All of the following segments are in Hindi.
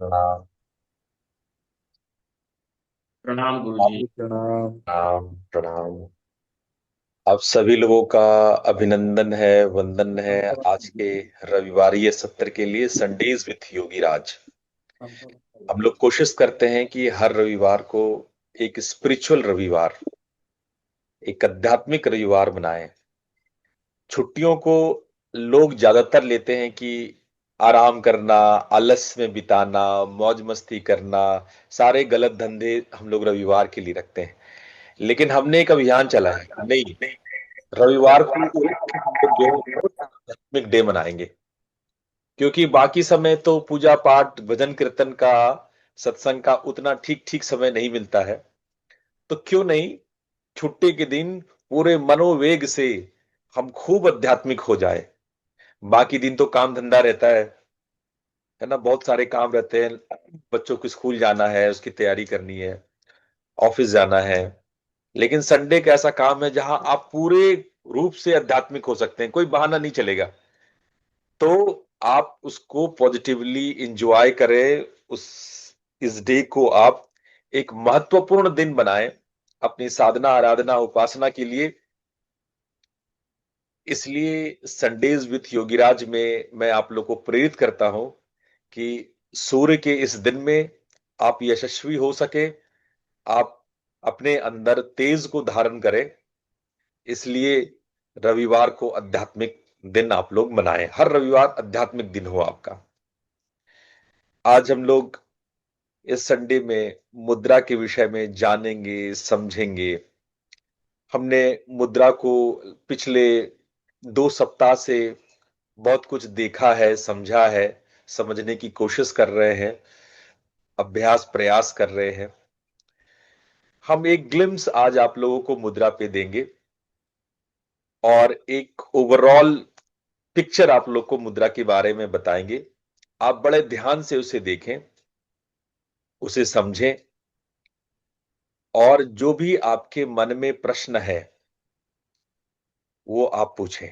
प्रणाम। प्रणाम गुरुजी। आपको प्रणाम प्रणाम प्रणाम। आप सभी लोगों का अभिनंदन है, वंदन है आज के रविवारीय सत्र के लिए, संडेज विथ योगी राज। हम लोग कोशिश करते हैं कि हर रविवार को एक स्पिरिचुअल रविवार, एक आध्यात्मिक रविवार बनाएं। छुट्टियों को लोग ज्यादातर लेते हैं कि आराम करना, आलस में बिताना, मौज मस्ती करना, सारे गलत धंधे हम लोग रविवार के लिए रखते हैं। लेकिन हमने एक अभियान चला है कि नहीं, रविवार को हम लोग जो है आध्यात्मिक डे मनाएंगे। क्योंकि बाकी समय तो पूजा पाठ, भजन कीर्तन का, सत्संग का उतना ठीक ठीक समय नहीं मिलता है। तो क्यों नहीं छुट्टी के दिन पूरे मनोवेग से हम खूब आध्यात्मिक हो जाए। बाकी दिन तो काम धंधा रहता है ना, बहुत सारे काम रहते हैं। बच्चों को स्कूल जाना है, उसकी तैयारी करनी है, ऑफिस जाना है। लेकिन संडे एक ऐसा काम है जहां आप पूरे रूप से आध्यात्मिक हो सकते हैं, कोई बहाना नहीं चलेगा। तो आप उसको पॉजिटिवली इंजॉय करें। उस इस डे को आप एक महत्वपूर्ण दिन बनाएं अपनी साधना, आराधना, उपासना के लिए। इसलिए संडेज विथ योगीराज में मैं आप लोग को प्रेरित करता हूं कि सूर्य के इस दिन में आप यशस्वी हो सके, आप अपने अंदर तेज को धारण करें। इसलिए रविवार को आध्यात्मिक दिन आप लोग मनाएं, हर रविवार आध्यात्मिक दिन हो आपका। आज हम लोग इस संडे में मुद्रा के विषय में जानेंगे, समझेंगे। हमने मुद्रा को पिछले 2 सप्ताह से बहुत कुछ देखा है, समझा है, समझने की कोशिश कर रहे हैं, अभ्यास प्रयास कर रहे हैं। हम एक ग्लिम्स आज आप लोगों को मुद्रा पे देंगे और एक ओवरऑल पिक्चर आप लोग को मुद्रा के बारे में बताएंगे। आप बड़े ध्यान से उसे देखें, उसे समझें, और जो भी आपके मन में प्रश्न है वो आप पूछें।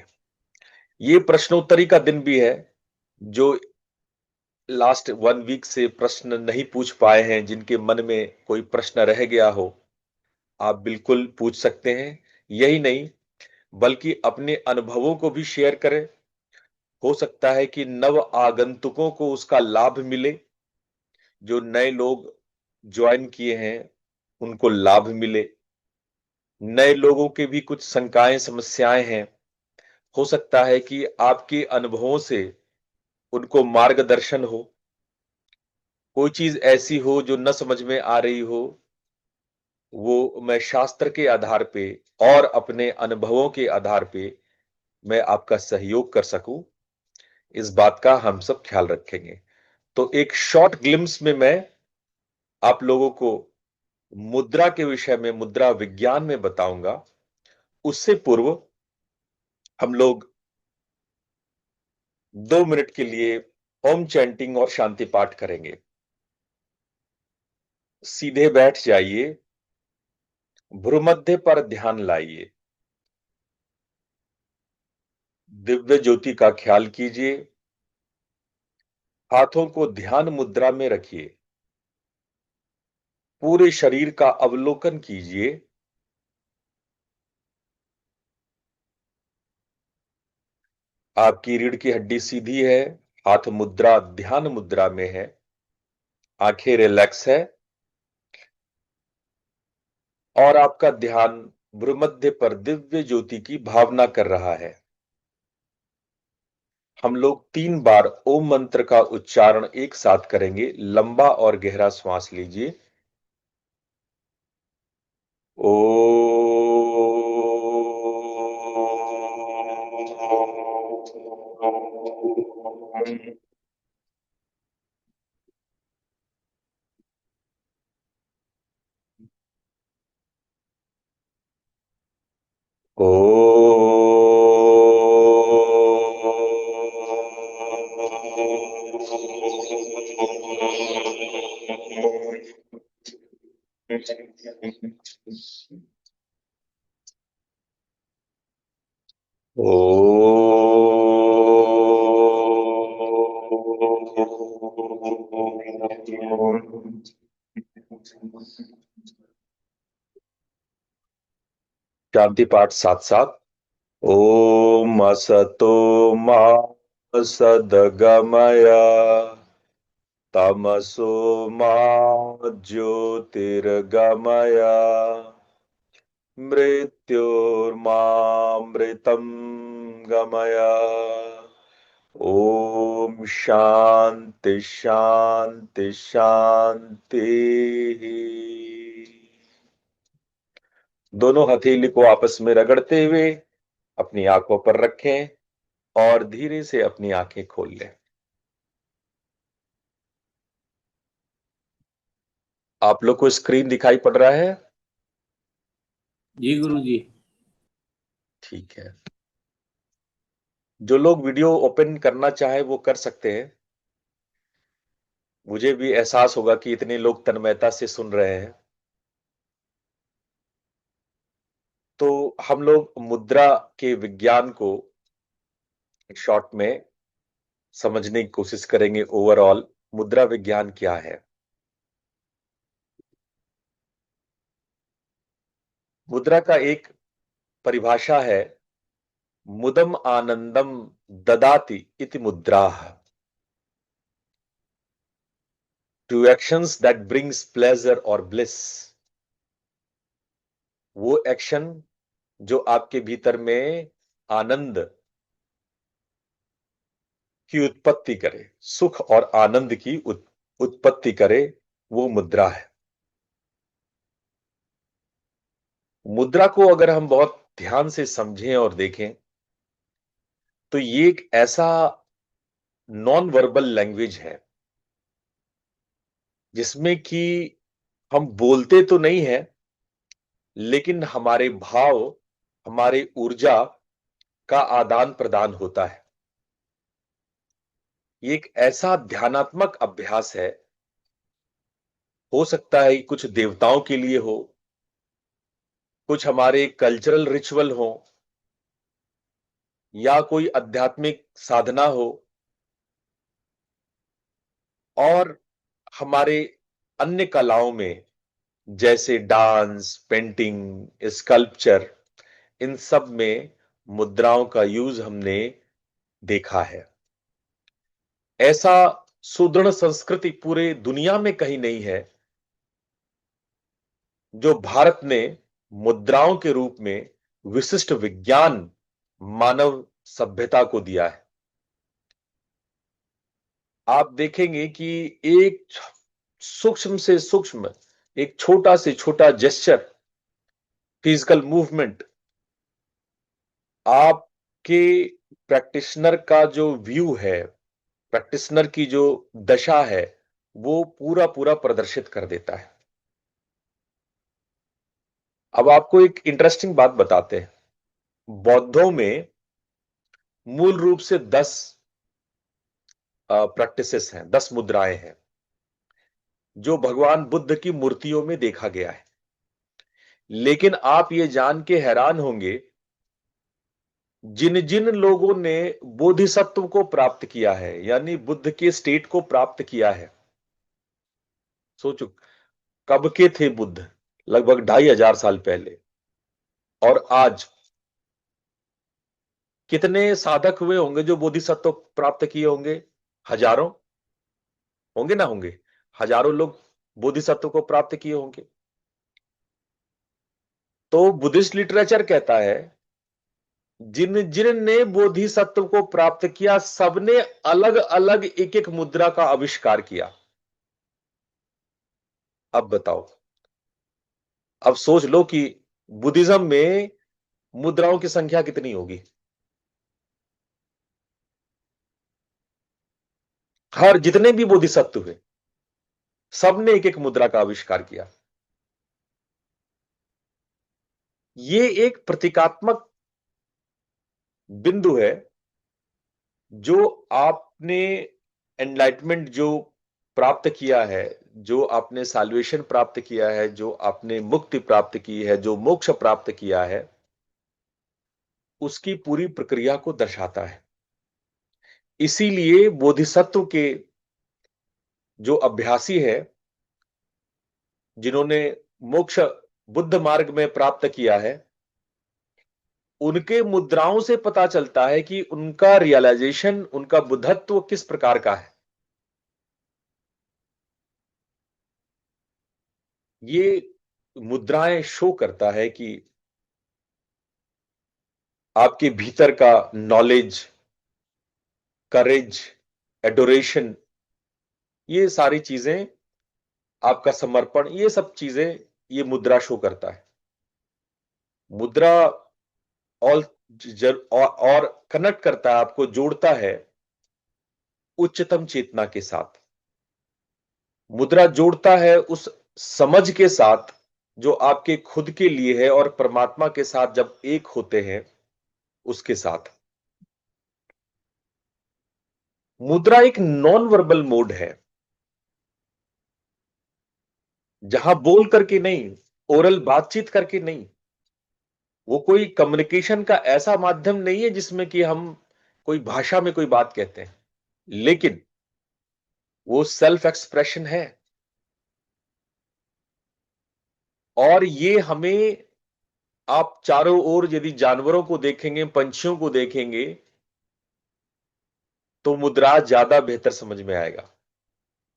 ये प्रश्नोत्तरी का दिन भी है। जो लास्ट 1 वीक से प्रश्न नहीं पूछ पाए हैं, जिनके मन में कोई प्रश्न रह गया हो, आप बिल्कुल पूछ सकते हैं। यही नहीं, बल्कि अपने अनुभवों को भी शेयर करें। हो सकता है कि नव आगंतुकों को उसका लाभ मिले, जो नए लोग ज्वाइन किए हैं उनको लाभ मिले। नए लोगों के भी कुछ शंकाएं, समस्याएं हैं। हो सकता है कि आपके अनुभवों से उनको मार्गदर्शन हो। कोई चीज ऐसी हो जो न समझ में आ रही हो, वो मैं शास्त्र के आधार पे और अपने अनुभवों के आधार पे मैं आपका सहयोग कर सकूं, इस बात का हम सब ख्याल रखेंगे। तो एक शॉर्ट ग्लिम्स में मैं आप लोगों को मुद्रा के विषय में, मुद्रा विज्ञान में बताऊंगा। उससे पूर्व हम लोग 2 मिनट के लिए ओम चैंटिंग और शांति पाठ करेंगे। सीधे बैठ जाइए, भ्रूमध्य पर ध्यान लाइए, दिव्य ज्योति का ख्याल कीजिए, हाथों को ध्यान मुद्रा में रखिए, पूरे शरीर का अवलोकन कीजिए। आपकी रीढ़ की हड्डी सीधी है, हाथ मुद्रा ध्यान मुद्रा में है, आंखें रिलैक्स है, और आपका ध्यान भ्रूमध्य पर दिव्य ज्योति की भावना कर रहा है। हम लोग 3 बार ओम मंत्र का उच्चारण एक साथ करेंगे। लंबा और गहरा श्वास लीजिए। ओ ओ ओ शांति पाठ साथ साथ। ओम असतो मा सद्गमय तमसो मा ज्योतिर्गमय मृत्योर्मामृतं गमय। ओम शांति शांति शांति। दोनों हथेली को आपस में रगड़ते हुए अपनी आंखों पर रखें और धीरे से अपनी आंखें खोल लें। आप लोग को स्क्रीन दिखाई पड़ रहा है? जी गुरु जी। ठीक है। जो लोग वीडियो ओपन करना चाहे वो कर सकते हैं। मुझे भी एहसास होगा कि इतने लोग तन्मयता से सुन रहे हैं। तो हम लोग मुद्रा के विज्ञान को शॉर्ट में समझने की कोशिश करेंगे। ओवरऑल मुद्रा विज्ञान क्या है? मुद्रा का एक परिभाषा है, मुदम आनंदम ददाति इति मुद्राः, two actions that brings pleasure और ब्लिस। वो एक्शन जो आपके भीतर में आनंद की उत्पत्ति करे, सुख और आनंद की उत्पत्ति करे, वो मुद्रा है। मुद्रा को अगर हम बहुत ध्यान से समझें और देखें तो ये एक ऐसा नॉन वर्बल लैंग्वेज है जिसमें कि हम बोलते तो नहीं है, लेकिन हमारे भाव, हमारे ऊर्जा का आदान प्रदान होता है। ये एक ऐसा ध्यानात्मक अभ्यास है, हो सकता है कि कुछ देवताओं के लिए हो, कुछ हमारे कल्चरल रिचुअल हो, या कोई आध्यात्मिक साधना हो, और हमारे अन्य कलाओं में जैसे डांस, पेंटिंग, स्कल्पचर, इन सब में मुद्राओं का यूज हमने देखा है। ऐसा सुदृढ़ संस्कृति पूरे दुनिया में कहीं नहीं है जो भारत ने मुद्राओं के रूप में विशिष्ट विज्ञान मानव सभ्यता को दिया है। आप देखेंगे कि एक सूक्ष्म से सूक्ष्म, एक छोटा से छोटा जेस्चर, फिजिकल मूवमेंट, आपके प्रैक्टिशनर का जो व्यू है, प्रैक्टिशनर की जो दशा है, वो पूरा पूरा प्रदर्शित कर देता है। अब आपको एक इंटरेस्टिंग बात बताते हैं। बौद्धों में मूल रूप से 10 प्रैक्टिसेस हैं, 10 मुद्राएं हैं जो भगवान बुद्ध की मूर्तियों में देखा गया है। लेकिन आप ये जान के हैरान होंगे, जिन जिन लोगों ने बोधिसत्व को प्राप्त किया है, यानी बुद्ध के स्टेट को प्राप्त किया है, सोचो कब के थे बुद्ध, लगभग 2500 साल पहले, और आज कितने साधक हुए होंगे जो बोधिसत्व प्राप्त किए होंगे? हजारों होंगे ना होंगे? हजारों लोग बोधिसत्व को प्राप्त किए होंगे। तो बुद्धिस्ट लिटरेचर कहता है, जिन जिन ने बोधिसत्व को प्राप्त किया, सबने अलग अलग एक एक मुद्रा का आविष्कार किया। अब बताओ, अब सोच लो कि बुद्धिज्म में मुद्राओं की संख्या कितनी होगी? हर जितने भी बोधिसत्व हुए, सबने एक एक मुद्रा का आविष्कार किया। ये एक प्रतीकात्मक बिंदु है जो आपने एनलाइटमेंट जो प्राप्त किया है, जो आपने सॉल्वेशन प्राप्त किया है, जो आपने मुक्ति प्राप्त की है, जो मोक्ष प्राप्त किया है, उसकी पूरी प्रक्रिया को दर्शाता है। इसीलिए बोधिसत्व के जो अभ्यासी है, जिन्होंने मोक्ष बुद्ध मार्ग में प्राप्त किया है, उनके मुद्राओं से पता चलता है कि उनका रियलाइजेशन, उनका बुद्धत्व किस प्रकार का है। ये मुद्राएं शो करता है कि आपके भीतर का नॉलेज, करेज, एडोरेशन, ये सारी चीजें, आपका समर्पण, ये सब चीजें ये मुद्रा शो करता है। मुद्रा और और कनेक्ट करता है, आपको जोड़ता है उच्चतम चेतना के साथ। मुद्रा जोड़ता है उस समझ के साथ जो आपके खुद के लिए है, और परमात्मा के साथ जब एक होते हैं उसके साथ। मुद्रा एक नॉन वर्बल मोड है, जहां बोल करके नहीं, ओरल बातचीत करके नहीं, वो कोई कम्युनिकेशन का ऐसा माध्यम नहीं है जिसमें कि हम कोई भाषा में कोई बात कहते हैं, लेकिन वो सेल्फ एक्सप्रेशन है। और ये हमें, आप चारों ओर यदि जानवरों को देखेंगे, पंछियों को देखेंगे, तो मुद्रा ज्यादा बेहतर समझ में आएगा।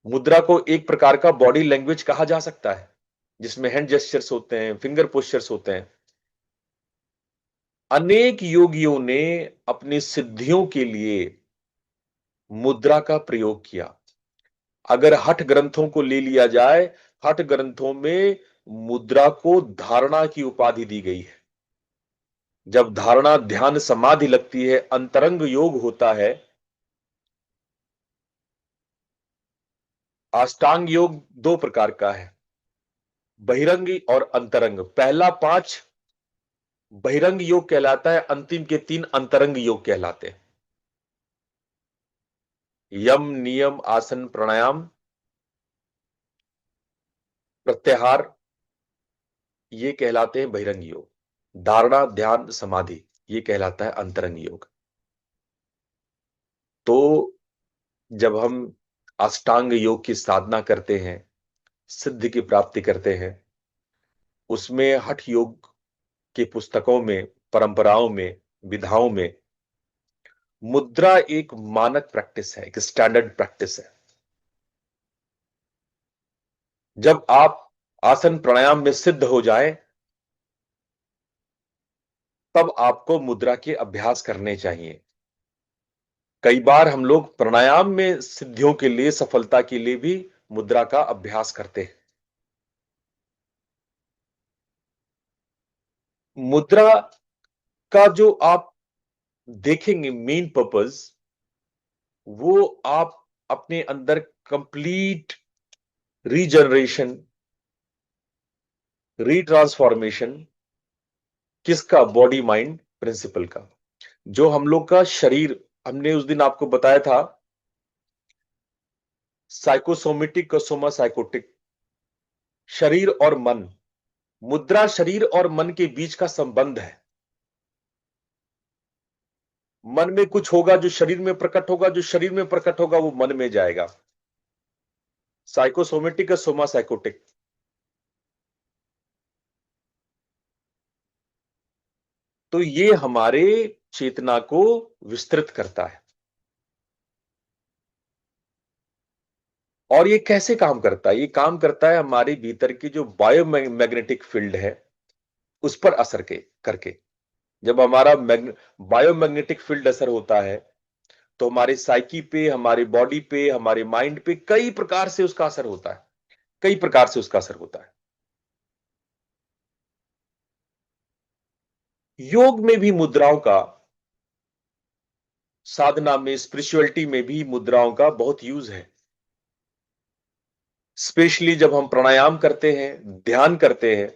मुद्रा को एक प्रकार का बॉडी लैंग्वेज कहा जा सकता है, जिसमें हैंड जेस्चर्स होते हैं, फिंगर पोस्चर्स होते हैं। अनेक योगियों ने अपनी सिद्धियों के लिए मुद्रा का प्रयोग किया। अगर हठ ग्रंथों को ले लिया जाए, हठ ग्रंथों में मुद्रा को धारणा की उपाधि दी गई है। जब धारणा, ध्यान, समाधि लगती है, अंतरंग योग होता है। अष्टांग योग दो प्रकार का है, बहिरंग और अंतरंग। पहला 5 बहिरंग योग कहलाता है, अंतिम के 3 अंतरंग योग कहलाते हैं। यम, नियम, आसन, प्राणायाम, प्रत्याहार, ये कहलाते हैं बहिरंग योग। धारणा, ध्यान, समाधि, ये कहलाता है अंतरंग योग। तो जब हम अष्टांग योग की साधना करते हैं, सिद्धि की प्राप्ति करते हैं, उसमें हठ योग की पुस्तकों में, परंपराओं में, विधाओं में मुद्रा एक मानक प्रैक्टिस है, एक स्टैंडर्ड प्रैक्टिस है। जब आप आसन प्राणायाम में सिद्ध हो जाएं, तब आपको मुद्रा के अभ्यास करने चाहिए। कई बार हम लोग प्राणायाम में सिद्धियों के लिए, सफलता के लिए भी मुद्रा का अभ्यास करते हैं। मुद्रा का जो आप देखेंगे मेन पर्पस, वो आप अपने अंदर कंप्लीट रीजनरेशन, रीट्रांसफॉर्मेशन, किसका? बॉडी माइंड प्रिंसिपल का। जो हम लोग का शरीर, हमने उस दिन आपको बताया था, साइकोसोमेटिक, सोमा साइकोटिक, शरीर और मन। मुद्रा शरीर और मन के बीच का संबंध है। मन में कुछ होगा जो शरीर में प्रकट होगा, जो शरीर में प्रकट होगा वो मन में जाएगा। Psychosomatic, Soma psychotic. तो ये हमारे चेतना को विस्तृत करता है। और ये कैसे काम करता है? ये काम करता है हमारे भीतर की जो बायोमैग्नेटिक फील्ड है, उस पर असर के करके। जब हमारा बायोमैग्नेटिक फील्ड असर होता है, तो हमारे साइकी पे, हमारी बॉडी पे, हमारे माइंड पे कई प्रकार से उसका असर होता है। कई प्रकार से उसका असर होता है। योग में भी मुद्राओं का, साधना में, स्पिरिचुअलिटी में भी मुद्राओं का बहुत यूज है। स्पेशली जब हम प्राणायाम करते हैं, ध्यान करते हैं,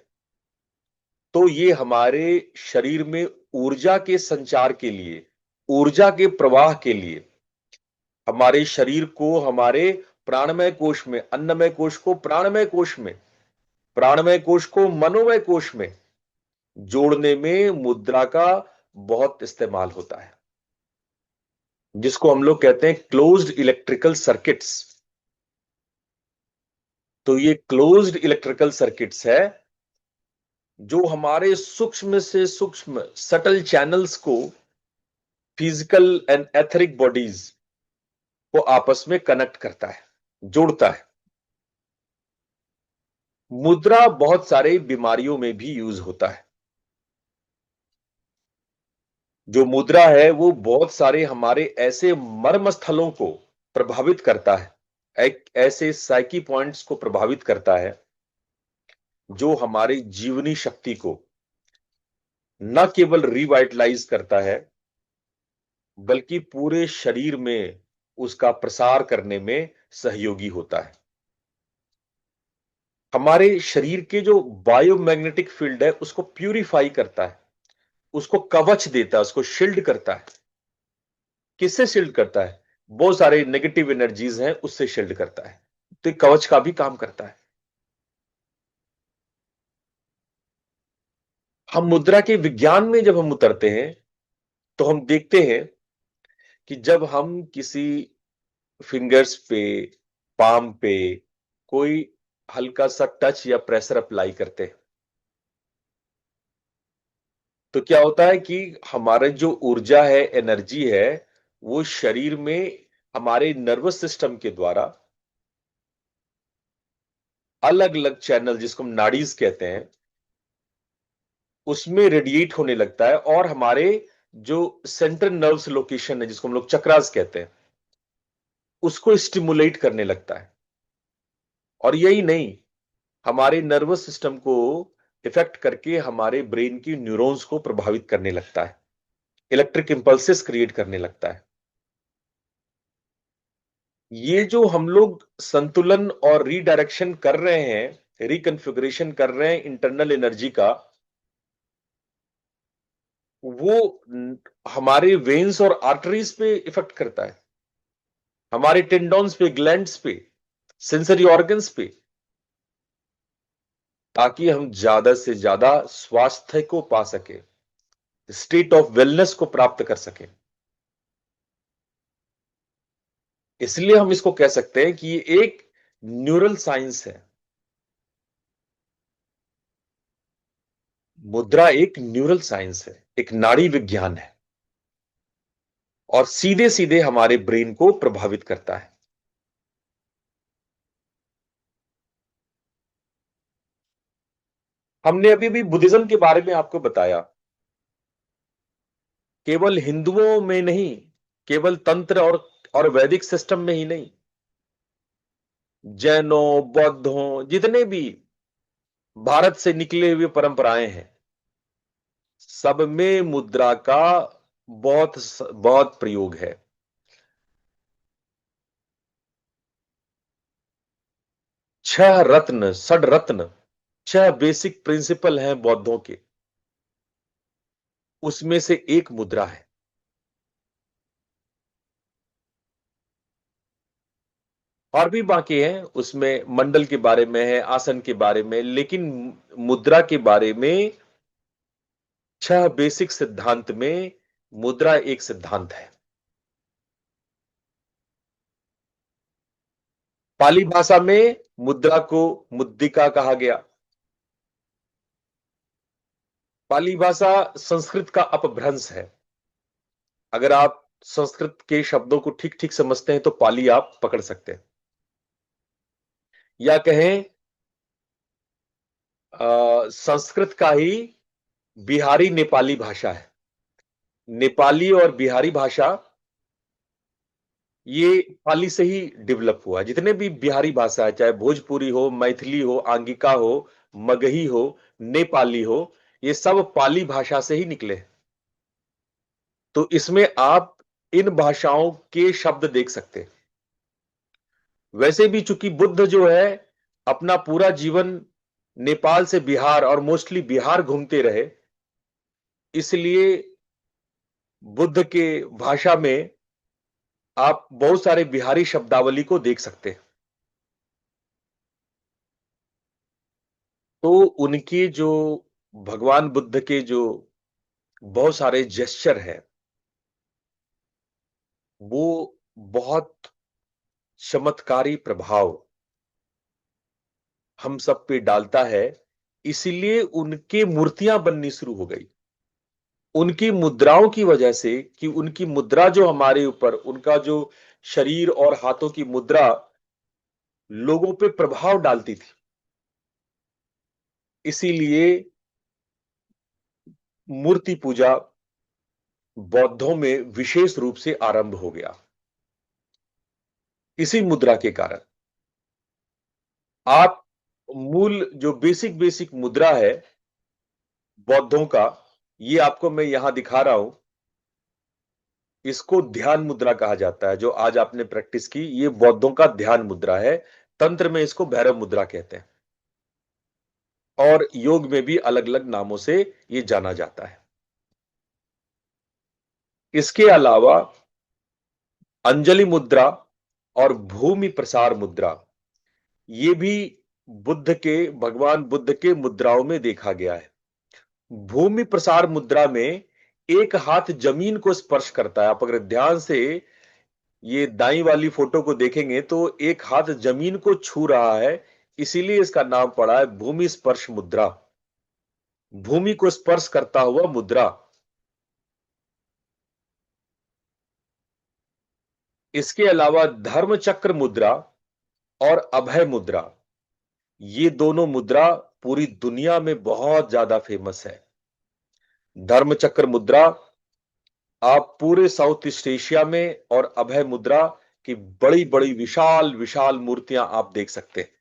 तो ये हमारे शरीर में ऊर्जा के संचार के लिए, ऊर्जा के प्रवाह के लिए, हमारे शरीर को हमारे प्राणमय कोश में, अन्नमय कोश को प्राणमय कोश में, प्राणमय कोश को मनोमय कोश में जोड़ने में मुद्रा का बहुत इस्तेमाल होता है, जिसको हम लोग कहते हैं क्लोज्ड इलेक्ट्रिकल सर्किट्स। तो ये क्लोज्ड इलेक्ट्रिकल सर्किट्स है जो हमारे सूक्ष्म से सूक्ष्म सटल चैनल्स को फिजिकल एंड एथरिक बॉडीज को आपस में कनेक्ट करता है, जोड़ता है। मुद्रा बहुत सारे बीमारियों में भी यूज होता है। जो मुद्रा है वो बहुत सारे हमारे ऐसे मर्म स्थलों को प्रभावित करता है, एक ऐसे साइकी पॉइंट्स को प्रभावित करता है जो हमारी जीवनी शक्ति को न केवल रिवाइटलाइज करता है बल्कि पूरे शरीर में उसका प्रसार करने में सहयोगी होता है। हमारे शरीर के जो बायोमैग्नेटिक फील्ड है उसको प्यूरिफाई करता है, उसको कवच देता है, उसको शील्ड करता है। किससे शील्ड करता है? बहुत सारे नेगेटिव एनर्जीज हैं उससे शील्ड करता है। तो कवच का भी काम करता है। हम मुद्रा के विज्ञान में जब हम उतरते हैं तो हम देखते हैं कि जब हम किसी फिंगर्स पे, पाम पे कोई हल्का सा टच या प्रेशर अप्लाई करते हैं तो क्या होता है कि हमारे जो ऊर्जा है, एनर्जी है, वो शरीर में हमारे नर्वस सिस्टम के द्वारा अलग अलग चैनल जिसको हम नाड़ीज कहते हैं उसमें रेडिएट होने लगता है और हमारे जो सेंट्रल नर्व्स लोकेशन है जिसको हम लोग चक्रास कहते हैं उसको स्टिमुलेट करने लगता है। और यही नहीं, हमारे नर्वस सिस्टम को इफेक्ट करके हमारे ब्रेन की न्यूरॉन्स को प्रभावित करने लगता है, इलेक्ट्रिक इंपल्सेस क्रिएट करने लगता है। ये जो हम लोग संतुलन और रीडायरेक्शन कर रहे हैं, रिकॉन्फ़िगरेशन कर रहे हैं इंटरनल एनर्जी का, वो हमारे वेन्स और आर्टरीज पे इफेक्ट करता है, हमारे टेंडॉन्स पे, ग्लैंड्स पे, सेंसरी ऑर्गन्स पे, ताकि हम ज्यादा से ज्यादा स्वास्थ्य को पा सके, स्टेट ऑफ वेलनेस को प्राप्त कर सके। इसलिए हम इसको कह सकते हैं कि ये एक न्यूरल साइंस है। मुद्रा एक न्यूरल साइंस है, एक नाड़ी विज्ञान है और सीधे सीधे हमारे ब्रेन को प्रभावित करता है। हमने अभी भी बुद्धिज्म के बारे में आपको बताया। केवल हिंदुओं में नहीं, केवल तंत्र और वैदिक सिस्टम में ही नहीं, जैनों, बौद्धों, जितने भी भारत से निकले हुए परंपराएं हैं, सब में मुद्रा का बहुत बहुत प्रयोग है। 6 रत्न, षड रत्न, 6 बेसिक प्रिंसिपल हैं बौद्धों के, उसमें से एक मुद्रा है। और भी बाकी हैं, उसमें मंडल के बारे में है, आसन के बारे में, लेकिन मुद्रा के बारे में 6 बेसिक सिद्धांत में मुद्रा एक सिद्धांत है। पाली भाषा में मुद्रा को मुद्रिका कहा गया। पाली भाषा संस्कृत का अपभ्रंश है। अगर आप संस्कृत के शब्दों को ठीक ठीक समझते हैं तो पाली आप पकड़ सकते हैं, या कहें संस्कृत का ही बिहारी नेपाली भाषा है। नेपाली और बिहारी भाषा ये पाली से ही डेवलप हुआ। जितने भी बिहारी भाषा है, चाहे भोजपुरी हो, मैथिली हो, आंगिका हो, मगही हो, नेपाली हो, ये सब पाली भाषा से ही निकले। तो इसमें आप इन भाषाओं के शब्द देख सकते हैं। वैसे भी चूंकि बुद्ध जो है अपना पूरा जीवन नेपाल से बिहार और मोस्टली बिहार घूमते रहे, इसलिए बुद्ध के भाषा में आप बहुत सारे बिहारी शब्दावली को देख सकते हैं। तो उनके जो भगवान बुद्ध के जो बहुत सारे जेस्चर हैं, वो बहुत चमत्कारी प्रभाव हम सब पे डालता है, इसीलिए उनके मूर्तियां बननी शुरू हो गई। उनकी मुद्राओं की वजह से, कि उनकी मुद्रा जो हमारे ऊपर, उनका जो शरीर और हाथों की मुद्रा लोगों पे प्रभाव डालती थी, इसीलिए मूर्ति पूजा बौद्धों में विशेष रूप से आरंभ हो गया, इसी मुद्रा के कारण। आप मूल जो बेसिक बेसिक मुद्रा है बौद्धों का, ये आपको मैं यहां दिखा रहा हूं। इसको ध्यान मुद्रा कहा जाता है। जो आज आपने प्रैक्टिस की, ये बौद्धों का ध्यान मुद्रा है। तंत्र में इसको भैरव मुद्रा कहते हैं, और योग में भी अलग अलग नामों से ये जाना जाता है। इसके अलावा अंजलि मुद्रा और भूमि प्रसार मुद्रा, ये भी भगवान बुद्ध के मुद्राओं में देखा गया है। भूमि प्रसार मुद्रा में एक हाथ जमीन को स्पर्श करता है। आप अगर ध्यान से ये दाई वाली फोटो को देखेंगे तो एक हाथ जमीन को छू रहा है, इसीलिए इसका नाम पड़ा है भूमि स्पर्श मुद्रा। भूमि को स्पर्श करता हुआ मुद्रा। इसके अलावा धर्म चक्र मुद्रा और अभय मुद्रा, ये दोनों मुद्रा पूरी दुनिया में बहुत ज्यादा फेमस है। धर्म चक्र मुद्रा आप पूरे साउथ ईस्ट एशिया में, और अभय मुद्रा की बड़ी बड़ी विशाल विशाल मूर्तियां आप देख सकते हैं।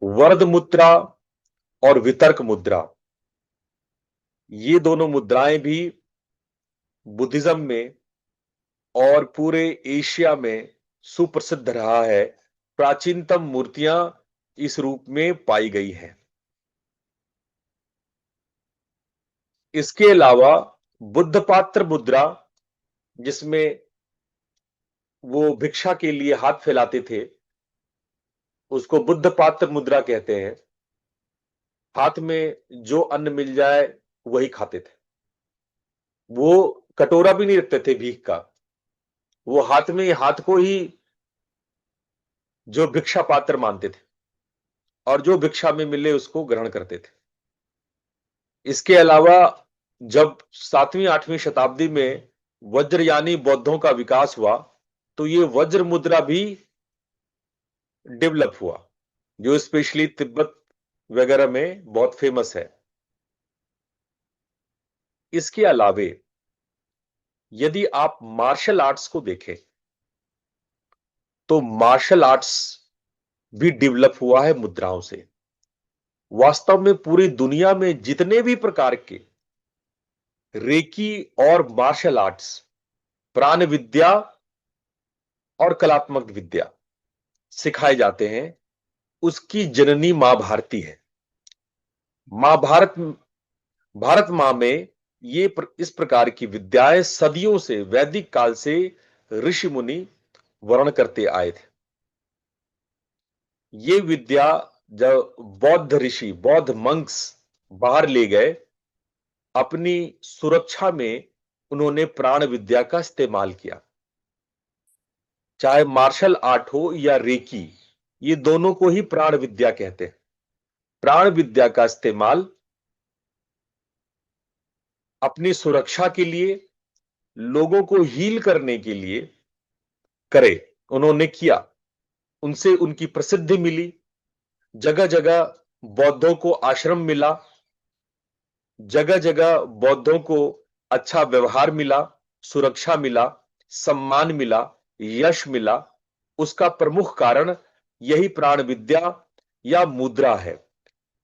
वरद मुद्रा और वितर्क मुद्रा, ये दोनों मुद्राएं भी बुद्धिज्म में और पूरे एशिया में सुप्रसिद्ध रहा है। प्राचीनतम मूर्तियां इस रूप में पाई गई हैं। इसके अलावा बुद्ध पात्र मुद्रा, जिसमें वो भिक्षा के लिए हाथ फैलाते थे, उसको बुद्ध पात्र मुद्रा कहते हैं। हाथ में जो अन्न मिल जाए वही खाते थे। वो कटोरा भी नहीं रखते थे भीख का, वो हाथ में हाथ को ही जो भिक्षा पात्र मानते थे, और जो भिक्षा में मिले उसको ग्रहण करते थे। इसके अलावा जब 7वीं 8वीं शताब्दी में वज्रयानी बौद्धों का विकास हुआ, तो ये वज्र मुद्रा भी डेवलप हुआ, जो स्पेशली तिब्बत वगैरह में बहुत फेमस है। इसके अलावे यदि आप मार्शल आर्ट्स को देखें, तो मार्शल आर्ट्स भी डेवलप हुआ है मुद्राओं से। वास्तव में पूरी दुनिया में जितने भी प्रकार के रेकी और मार्शल आर्ट्स, प्राण विद्या और कलात्मक विद्या सिखाए जाते हैं, उसकी जननी मां भारती है। महाभारत, भारत मां में इस प्रकार की विद्याएं सदियों से, वैदिक काल से ऋषि मुनि वर्ण करते आए थे। ये विद्या जब बौद्ध ऋषि, बौद्ध मंक्स बाहर ले गए, अपनी सुरक्षा में उन्होंने प्राण विद्या का इस्तेमाल किया। चाहे मार्शल आर्ट हो या रेकी, ये दोनों को ही प्राण विद्या कहते हैं। प्राण विद्या का इस्तेमाल अपनी सुरक्षा के लिए, लोगों को हील करने के लिए करे, उन्होंने किया। उनसे उनकी प्रसिद्धि मिली। जगह जगह बौद्धों को आश्रम मिला, जगह जगह बौद्धों को अच्छा व्यवहार मिला, सुरक्षा मिला, सम्मान मिला, यश मिला। उसका प्रमुख कारण यही प्राण विद्या या मुद्रा है।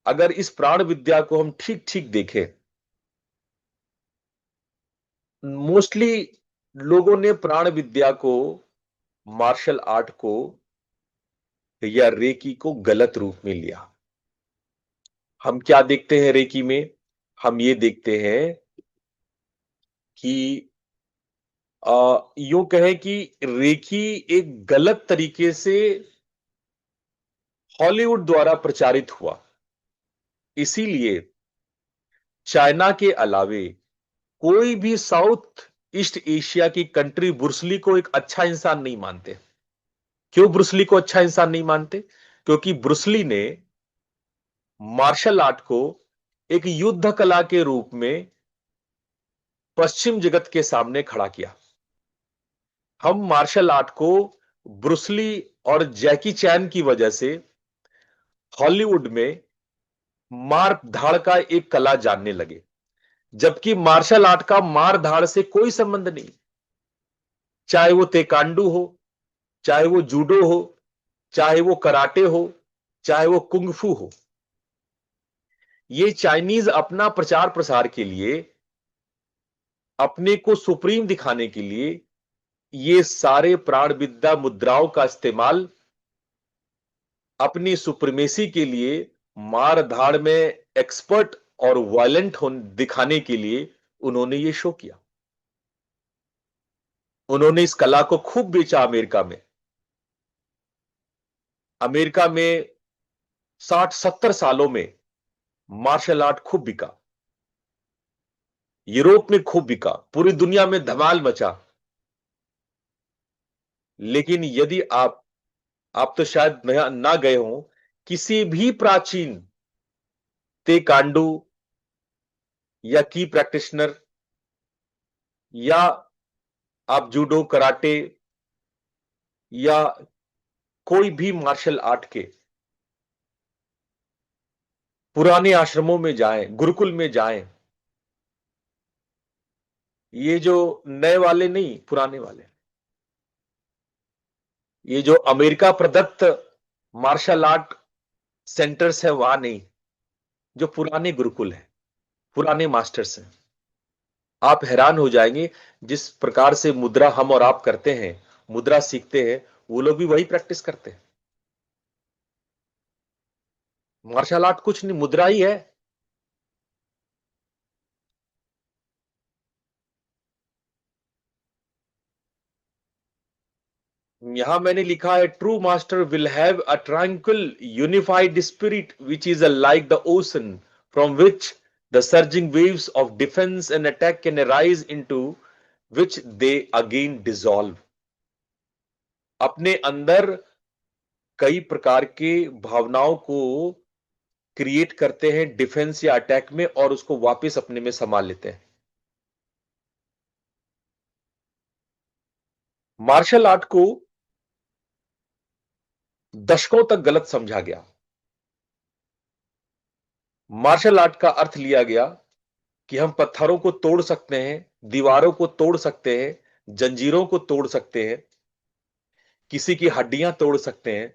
अगर इस प्राण विद्या को हम ठीक ठीक देखें, मोस्टली लोगों ने प्राण विद्या को, मार्शल आर्ट को या रेकी को गलत रूप में लिया। हम क्या देखते हैं रेकी में? हम ये देखते हैं कि यूं कहें कि रेकी एक गलत तरीके से हॉलीवुड द्वारा प्रचारित हुआ। इसीलिए चाइना के अलावे कोई भी साउथ ईस्ट एशिया की कंट्री ब्रूस ली को एक अच्छा इंसान नहीं मानते। क्यों ब्रूसली को अच्छा इंसान नहीं मानते? क्योंकि ब्रूसली ने मार्शल आर्ट को एक युद्ध कला के रूप में पश्चिम जगत के सामने खड़ा किया। हम मार्शल आर्ट को ब्रूसली और जैकी चैन की वजह से हॉलीवुड में मार धाड़ का एक कला जानने लगे, जबकि मार्शल आर्ट का मार धाड़ से कोई संबंध नहीं। चाहे वो तेकांडू हो, चाहे वो जूडो हो, चाहे वो कराटे हो, चाहे वो कुंगफू हो, ये चाइनीज अपना प्रचार प्रसार के लिए, अपने को सुप्रीम दिखाने के लिए, ये सारे प्राण विद्या मुद्राओं का इस्तेमाल अपनी सुप्रीमेसी के लिए, मार धाड़ में एक्सपर्ट और वायलेंट दिखाने के लिए उन्होंने ये शो किया। उन्होंने इस कला को खूब बेचा अमेरिका में। अमेरिका में 60-70 सालों में मार्शल आर्ट खूब बिका, यूरोप में खूब बिका, पूरी दुनिया में धमाल मचा। लेकिन यदि आप तो शायद ना गए हो किसी भी प्राचीन तेकांडू या की प्रैक्टिशनर, या आप जूडो कराटे या कोई भी मार्शल आर्ट के पुराने आश्रमों में जाएं, गुरुकुल में जाएं, ये जो नए वाले नहीं, पुराने वाले, ये जो अमेरिका प्रदत्त मार्शल आर्ट सेंटर्स है वहां नहीं, जो पुराने गुरुकुल है, पुराने मास्टर्स हैं। आप हैरान हो जाएंगे जिस प्रकार से मुद्रा हम और आप करते हैं, मुद्रा सीखते हैं, वो लोग भी वही प्रैक्टिस करते हैं। मार्शल आर्ट कुछ नहीं, मुद्रा ही है। यहां मैंने लिखा है, true master will have a tranquil unified spirit which is like the ocean from which the surging waves of defence and attack can arise into which they again dissolve. अपने अंदर कई प्रकार के भावनाओं को क्रिएट करते हैं डिफेंस या अटैक में, और उसको वापस अपने में समा लेते हैं। मार्शल आर्ट को दशकों तक गलत समझा गया। मार्शल आर्ट का अर्थ लिया गया कि हम पत्थरों को तोड़ सकते हैं, दीवारों को तोड़ सकते हैं, जंजीरों को तोड़ सकते हैं, किसी की हड्डियां तोड़ सकते हैं।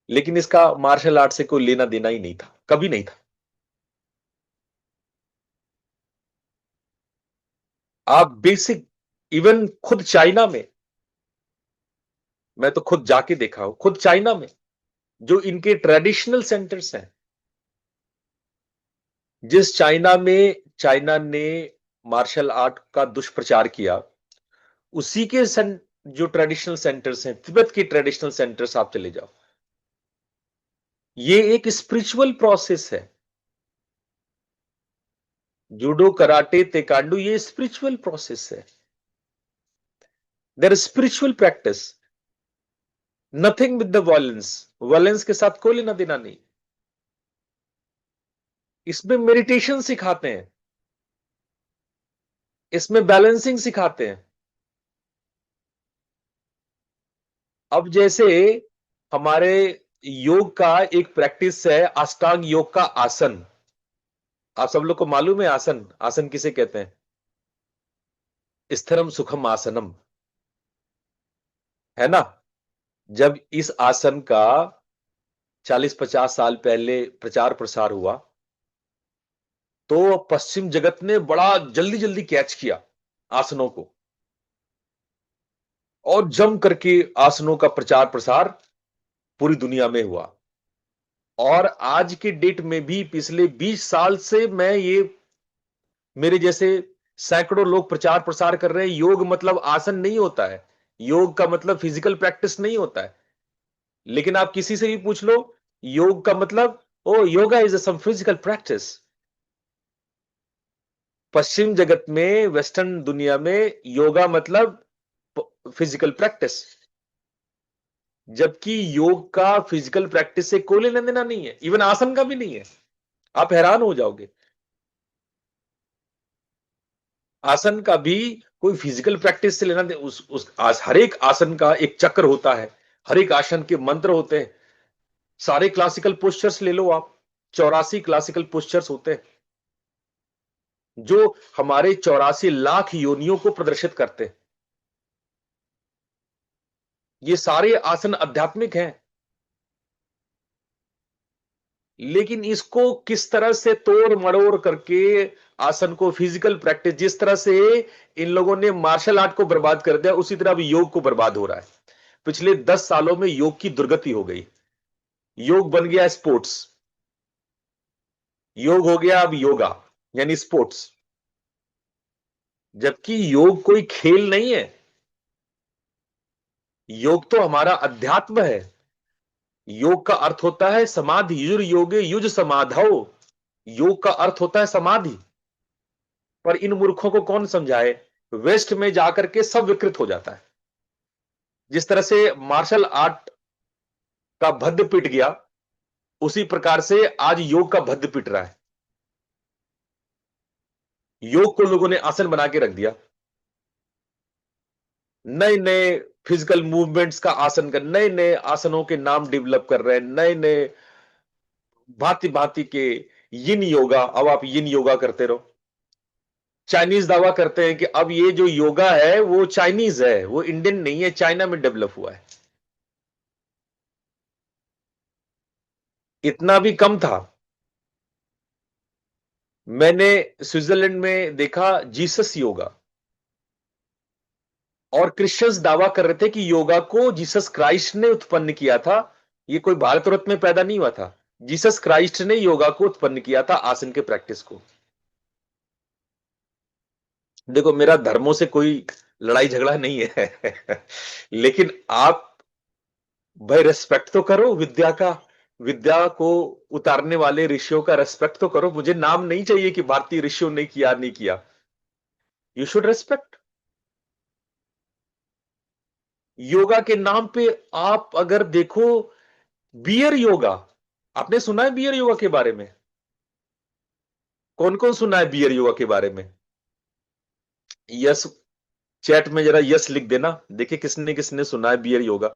लेकिन इसका मार्शल आर्ट से कोई लेना देना ही नहीं था, कभी नहीं था। आप बेसिक, इवन खुद चाइना में, मैं तो खुद जाके देखा हूं, खुद चाइना में जो इनके ट्रेडिशनल सेंटर्स हैं, जिस चाइना ने मार्शल आर्ट का दुष्प्रचार किया, उसी के जो ट्रेडिशनल सेंटर्स हैं, तिब्बत के ट्रेडिशनल सेंटर्स आप चले जाओ, ये एक स्पिरिचुअल प्रोसेस है। जूडो कराटे तेकांडू ये स्पिरिचुअल प्रोसेस है। Their spiritual practice, nothing with the violence. Violence के साथ कोई लेना देना नहीं। इसमें मेडिटेशन सिखाते हैं, इसमें बैलेंसिंग सिखाते हैं। अब जैसे हमारे योग का एक प्रैक्टिस है अष्टांग योग का आसन। आप सब लोग को मालूम है आसन, आसन किसे कहते हैं? स्थिरम सुखम आसनम, है ना? जब इस आसन का 40-50 साल पहले प्रचार प्रसार हुआ, तो पश्चिम जगत ने बड़ा जल्दी जल्दी कैच किया आसनों को, और जम करके आसनों का प्रचार प्रसार पूरी दुनिया में हुआ। और आज के डेट में भी पिछले 20 साल से मैं ये, मेरे जैसे सैकड़ों लोग प्रचार प्रसार कर रहे हैं, योग मतलब आसन नहीं होता है, योग का मतलब फिजिकल प्रैक्टिस नहीं होता है। लेकिन आप किसी से भी पूछ लो, योग का मतलब, oh yoga is some physical practice. पश्चिम जगत में, वेस्टर्न दुनिया में योगा मतलब फिजिकल प्रैक्टिस, जबकि योग का फिजिकल प्रैक्टिस से कोई लेना देना नहीं है, इवन आसन का भी नहीं है। आप हैरान हो जाओगे, आसन का भी कोई फिजिकल प्रैक्टिस से लेना दे, हर एक आसन का एक चक्र होता है, हर एक आसन के मंत्र होते हैं। सारे क्लासिकल पोस्चर्स ले लो आप, 84 क्लासिकल पोस्चर्स होते हैं जो हमारे 84 लाख योनियों को प्रदर्शित करते हैं। ये सारे आसन आध्यात्मिक हैं, लेकिन इसको किस तरह से तोड़ मड़ोड़ करके आसन को फिजिकल प्रैक्टिस, जिस तरह से इन लोगों ने मार्शल आर्ट को बर्बाद कर दिया, उसी तरह अब योग को बर्बाद हो रहा है। पिछले 10 सालों में योग की दुर्गति हो गई, योग बन गया स्पोर्ट्स, योग हो गया अब योगा यानी स्पोर्ट्स, जबकि योग कोई खेल नहीं है। योग तो हमारा अध्यात्म है। योग का अर्थ होता है समाधि, युर योगे युज समाधौ, योग का अर्थ होता है समाधि। पर इन मूर्खों को कौन समझाए, वेस्ट में जाकर के सब विकृत हो जाता है। जिस तरह से मार्शल आर्ट का भद्द पिट गया, उसी प्रकार से आज योग का भद्द पिट रहा है। योग को लोगों ने आसन बना के रख दिया, नए नए फिजिकल मूवमेंट्स का आसन कर, नए नए आसनों के नाम डेवलप कर रहे हैं, नए नए भांति भांति के यिन योगा। अब आप यिन योगा करते रहो। चाइनीज दावा करते हैं कि अब ये जो योगा है वो चाइनीज है, वो इंडियन नहीं है, चाइना में डेवलप हुआ है। इतना भी कम था, मैंने स्विट्जरलैंड में देखा जीसस योगा, और क्रिश्चियंस दावा कर रहे थे कि योगा को जीसस क्राइस्ट ने उत्पन्न किया था, ये कोई भारत रत्न में पैदा नहीं हुआ था। जीसस क्राइस्ट ने योगा को उत्पन्न किया था, आसन के प्रैक्टिस को। देखो, मेरा धर्मों से कोई लड़ाई झगड़ा नहीं है लेकिन आप भाई रेस्पेक्ट तो करो विद्या का, विद्या को उतारने वाले ऋषियों का रेस्पेक्ट तो करो। मुझे नाम नहीं चाहिए कि भारतीय ऋषियों ने किया नहीं किया, यू शुड रेस्पेक्ट। योगा के नाम पे आप अगर देखो, बियर योगा, आपने सुना है बियर योगा के बारे में? कौन कौन सुना है बियर योगा के बारे में? यस, चैट में जरा यस लिख देना, देखिए किसने किसने सुना है बियर योगा।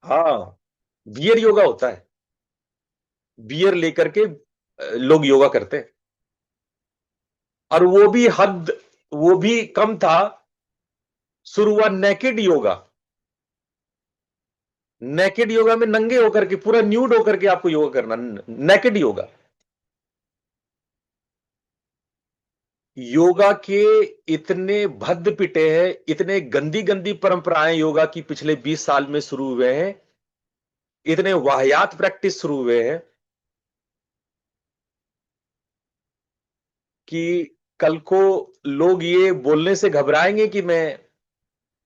हाँ, बियर योगा होता है, बियर लेकर के लोग योगा करते हैं, और वो भी हद, वो भी कम था। शुरू हुआ नेकेड योगा, नेकेड योगा में नंगे होकर के, पूरा न्यूड होकर के आपको योगा करना, नेकेड योगा। योगा के इतने भद्द पिटे हैं, इतने गंदी गंदी परंपराएं योगा की पिछले 20 साल में शुरू हुए हैं, इतने वाहियात प्रैक्टिस शुरू हुए हैं कि कल को लोग ये बोलने से घबराएंगे कि मैं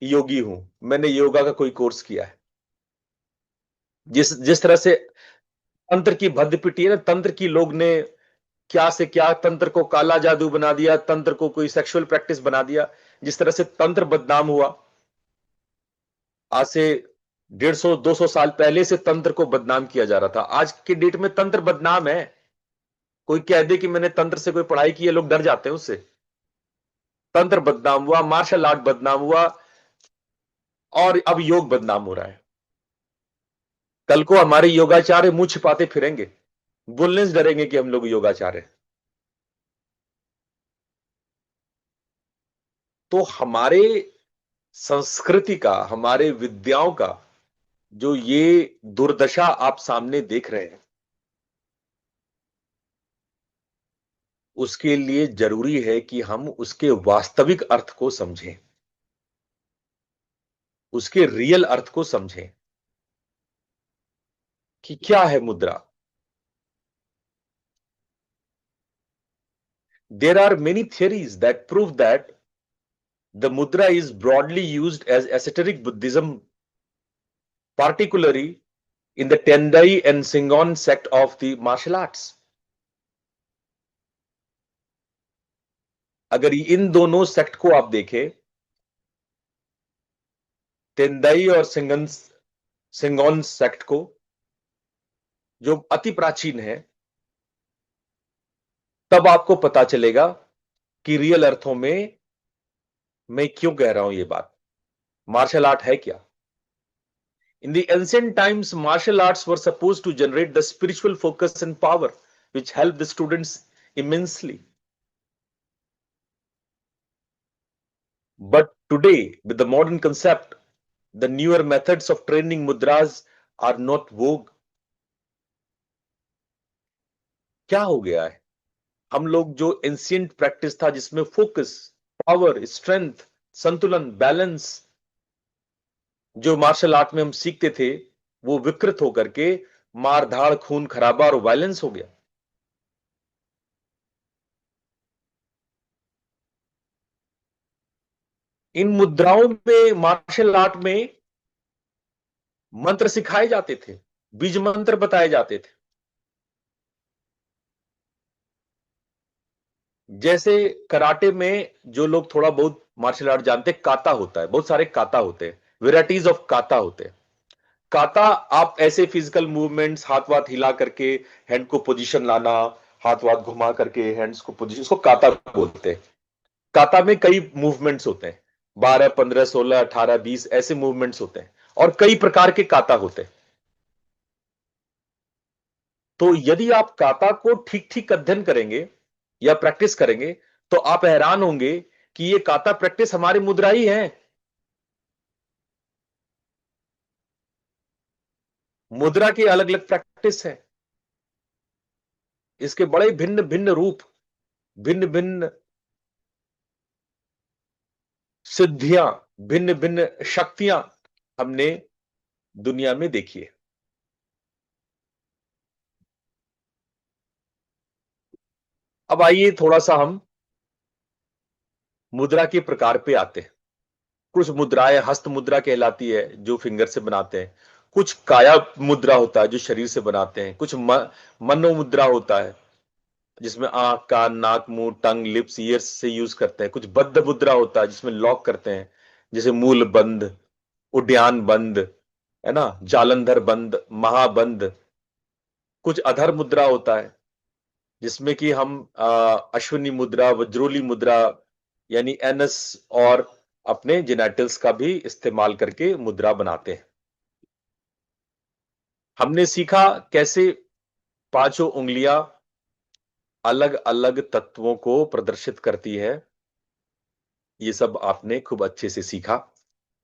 योगी हूं, मैंने योगा का कोई कोर्स किया है। जिस जिस तरह से तंत्र की भद्द पिटी है ना, तंत्र की लोग ने क्या से क्या तंत्र को काला जादू बना दिया, तंत्र को कोई सेक्सुअल प्रैक्टिस बना दिया। जिस तरह से तंत्र बदनाम हुआ, आज से 150-200 साल पहले से तंत्र को बदनाम किया जा रहा था, आज के डेट में तंत्र बदनाम है। कोई कह दे कि मैंने तंत्र से कोई पढ़ाई की है, लोग डर जाते हैं उससे। तंत्र बदनाम हुआ, मार्शल आर्ट बदनाम हुआ, और अब योग बदनाम हो रहा है। कल को हमारे योगाचार्य मुंह छिपाते फिरेंगे, बोलने से डरेंगे कि हम लोग योगाचार्य हैं। तो हमारे संस्कृति का, हमारे विद्याओं का जो ये दुर्दशा आप सामने देख रहे हैं, उसके लिए जरूरी है कि हम उसके वास्तविक अर्थ को समझें, उसके रियल अर्थ को समझें कि क्या है मुद्रा। There are many theories that prove that the mudra is broadly used as esoteric Buddhism, particularly in the Tendai and Singon sect of the martial arts. अगर इन दोनों सेक्ट को आप देखें, तेंदई और सिंगोन सेक्ट को, जो अति प्राचीन है, तब आपको पता चलेगा कि रियल अर्थों में मैं क्यों कह रहा हूं ये बात। मार्शल आर्ट है क्या? In the ancient times, martial arts were supposed to generate the spiritual focus and power, which helped the students immensely. But today, with the modern concept, the newer methods of training mudras are not vogue. क्या हो गया है? हम लोग जो एंशियंट प्रैक्टिस था, जिसमें फोकस, पावर, स्ट्रेंथ, संतुलन, बैलेंस, जो मार्शल आर्ट में हम सीखते थे, वो विकृत होकर के मार धाड़, खून खराबा और वायलेंस हो गया। इन मुद्राओं में, मार्शल आर्ट में मंत्र सिखाए जाते थे, बीज मंत्र बताए जाते थे। जैसे कराटे में जो लोग थोड़ा बहुत मार्शल आर्ट जानते हैं, काता होता है, बहुत सारे काता होते हैं, वेराइटीज ऑफ काता होते हैं। काता, आप ऐसे फिजिकल मूवमेंट्स, हाथ वाथ हिला करके हैंड को पोजीशन लाना, हाथ वाथ घुमा करके हैंड्स को पोजीशन, उसको काता बोलते हैं। काता में कई मूवमेंट्स होते हैं, 12, 15, 16, 18, 20 ऐसे मूवमेंट्स होते हैं, और कई प्रकार के काता होते हैं। तो यदि आप काता को ठीक ठीक अध्ययन करेंगे या प्रैक्टिस करेंगे, तो आप हैरान होंगे कि ये काता प्रैक्टिस हमारी मुद्रा ही है। मुद्रा की अलग अलग प्रैक्टिस है, इसके बड़े भिन्न भिन्न रूप, भिन्न भिन्न सिद्धियां, भिन्न भिन्न शक्तियां हमने दुनिया में देखी है। अब आइए थोड़ा सा हम मुद्रा के प्रकार पे आते हैं। कुछ मुद्राएं हस्त मुद्रा कहलाती है, जो फिंगर से बनाते हैं। कुछ काया मुद्रा होता है, जो शरीर से बनाते हैं। कुछ मनो मुद्रा होता है, जिसमें आंख, कान, नाक, मुंह, टंग, लिप्स, ईयर्स से यूज करते हैं। कुछ बद्ध मुद्रा होता है, जिसमें लॉक करते हैं, जैसे मूल बंद, उड्यान बंद, है ना, जालंधर बंद, महाबंद। कुछ अधर मुद्रा होता है, जिसमें कि हम अश्विनी मुद्रा, वज्रोली मुद्रा, यानी एनस और अपने जेनेटल्स का भी इस्तेमाल करके मुद्रा बनाते हैं। हमने सीखा कैसे पांचों उंगलियां अलग अलग तत्वों को प्रदर्शित करती है। ये सब आपने खूब अच्छे से सीखा,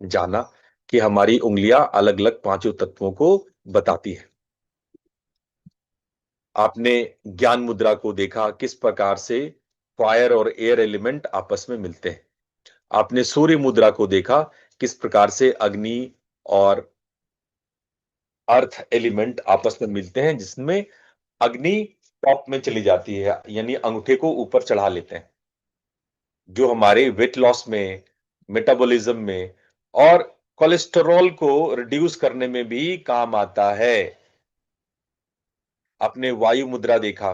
जाना कि हमारी उंगलियां अलग अलग पांचों तत्वों को बताती है। आपने ज्ञान मुद्रा को देखा, किस प्रकार से फायर और एयर एलिमेंट आपस में मिलते हैं। आपने सूर्य मुद्रा को देखा, किस प्रकार से अग्नि और अर्थ एलिमेंट आपस में मिलते हैं, जिसमें अग्नि टॉप में चली जाती है, यानी अंगूठे को ऊपर चढ़ा लेते हैं, जो हमारे वेट लॉस में, मेटाबॉलिज्म में और कोलेस्टेरॉल को रिड्यूस करने में भी काम आता है। आपने वायु मुद्रा देखा,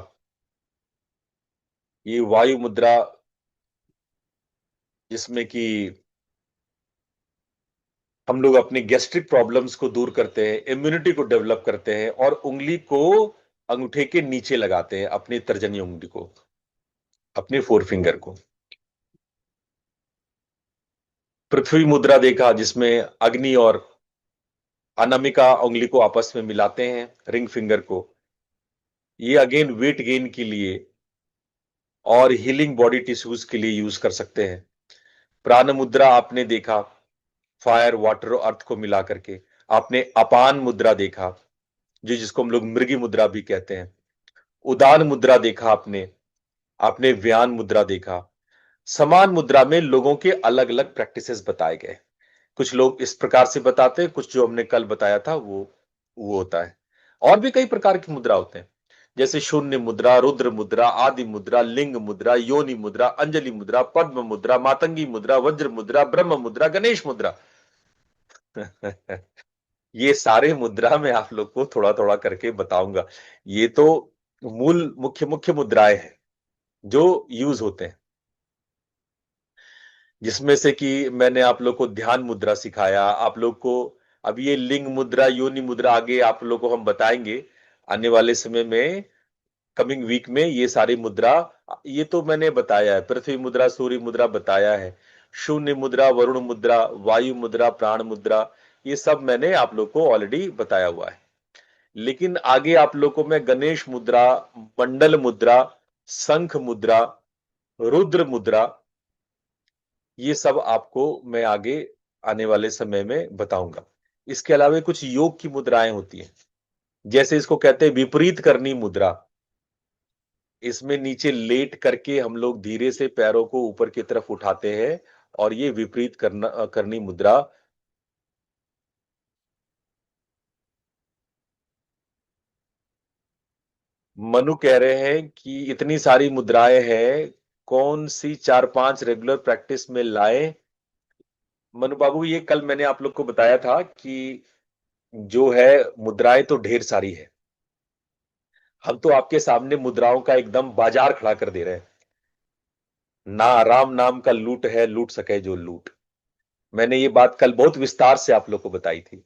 ये वायु मुद्रा जिसमें कि हम लोग अपनी गैस्ट्रिक प्रॉब्लम्स को दूर करते हैं, इम्यूनिटी को डेवलप करते हैं, और उंगली को अंगूठे के नीचे लगाते हैं, अपनी तर्जनी उंगली को, अपने फोर फिंगर को। पृथ्वी मुद्रा देखा, जिसमें अग्नि और अनामिका उंगली को आपस में मिलाते हैं, रिंग फिंगर को। ये अगेन वेट गेन के लिए और हीलिंग बॉडी टिश्यूज के लिए यूज कर सकते हैं। प्राण मुद्रा आपने देखा, फायर, वाटर और अर्थ को मिला करके। आपने अपान मुद्रा देखा, जो जिसको हम लोग मृगी मुद्रा भी कहते हैं। उदान मुद्रा देखा आपने। आपने व्यान मुद्रा देखा। समान मुद्रा में लोगों के अलग अलग प्रैक्टिसेस बताए गए। कुछ लोग इस प्रकार से बताते हैं, कुछ जो हमने कल बताया था वो होता है। और भी कई प्रकार की मुद्रा होते हैं, जैसे शून्य मुद्रा, रुद्र मुद्रा, आदि मुद्रा, लिंग मुद्रा, योनि मुद्रा, अंजलि मुद्रा, पद्म मुद्रा, मातंगी मुद्रा, वज्र मुद्रा, ब्रह्म मुद्रा, गणेश मुद्रा। ये सारे मुद्रा मैं आप लोग को थोड़ा थोड़ा करके बताऊंगा। ये तो मूल मुख्य मुख्य मुद्राएं हैं जो यूज होते हैं। जिसमें से कि मैंने आप लोग को ध्यान मुद्रा सिखाया, आप लोग को अब ये लिंग मुद्रा, योनि मुद्रा आगे आप लोग को हम बताएंगे आने वाले समय में, कमिंग वीक में। ये सारी मुद्रा, ये तो मैंने बताया है, पृथ्वी मुद्रा, सूर्य मुद्रा बताया है, शून्य मुद्रा, वरुण मुद्रा, वायु मुद्रा, प्राण मुद्रा, ये सब मैंने आप लोग को ऑलरेडी बताया हुआ है। लेकिन आगे आप लोग को मैं गणेश मुद्रा, मंडल मुद्रा, शंख मुद्रा, रुद्र मुद्रा, ये सब आपको मैं आगे आने वाले समय में बताऊंगा। इसके अलावा कुछ योग की मुद्राएं होती हैं, जैसे इसको कहते हैं विपरीत करनी मुद्रा। इसमें नीचे लेट करके हम लोग धीरे से पैरों को ऊपर की तरफ उठाते हैं, और ये विपरीत करनी मुद्रा। मनु कह रहे हैं कि इतनी सारी मुद्राएं हैं, कौन सी चार पांच रेगुलर प्रैक्टिस में लाए। मनु बाबू, ये कल मैंने आप लोग को बताया था कि जो है मुद्राएं तो ढेर सारी है। हम तो आपके सामने मुद्राओं का एकदम बाजार खड़ा कर दे रहे हैं। ना राम नाम का लूट है, लूट सके जो लूट। मैंने ये बात कल बहुत विस्तार से आप लोग को बताई थी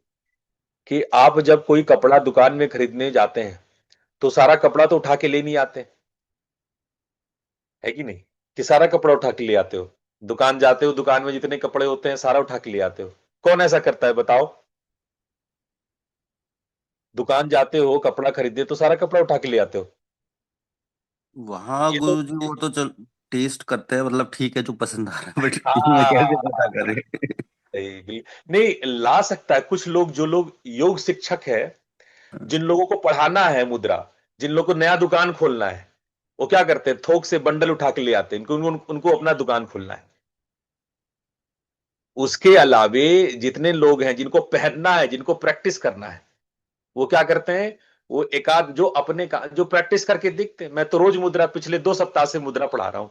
कि आप जब कोई कपड़ा दुकान में खरीदने जाते हैं तो सारा कपड़ा तो उठा के ले नहीं आते, है कि नहीं? कि सारा कपड़ा उठा के ले आते हो? दुकान जाते हो, दुकान में जितने कपड़े होते हैं सारा उठा के ले आते हो। कौन ऐसा करता है बताओ? दुकान जाते हो कपड़ा खरीदने तो सारा कपड़ा उठा के ले आते हो। वहाँ ये तो गुरु जी वो तो चल टेस्ट करते हैं, मतलब ठीक है जो पसंद आ रहा है, बट इनमें कैसे पता हाँ, करें? नहीं ला सकता है। कुछ लोग, जो लोग योग शिक्षक है, जिन लोगों को पढ़ाना है मुद्रा, जिन लोगों को नया दुकान खोलना है, वो क्या करते हैं? थोक से बंडल उठा के ले आते हैं, उनको अपना दुकान खोलना है। उसके अलावे जितने लोग हैं जिनको पहनना है, जिनको प्रैक्टिस करना है, वो क्या करते हैं? वो एकाध जो अपने का जो प्रैक्टिस करके दिखते हैं। मैं तो रोज मुद्रा पिछले 2 सप्ताह से मुद्रा पढ़ा रहा हूं।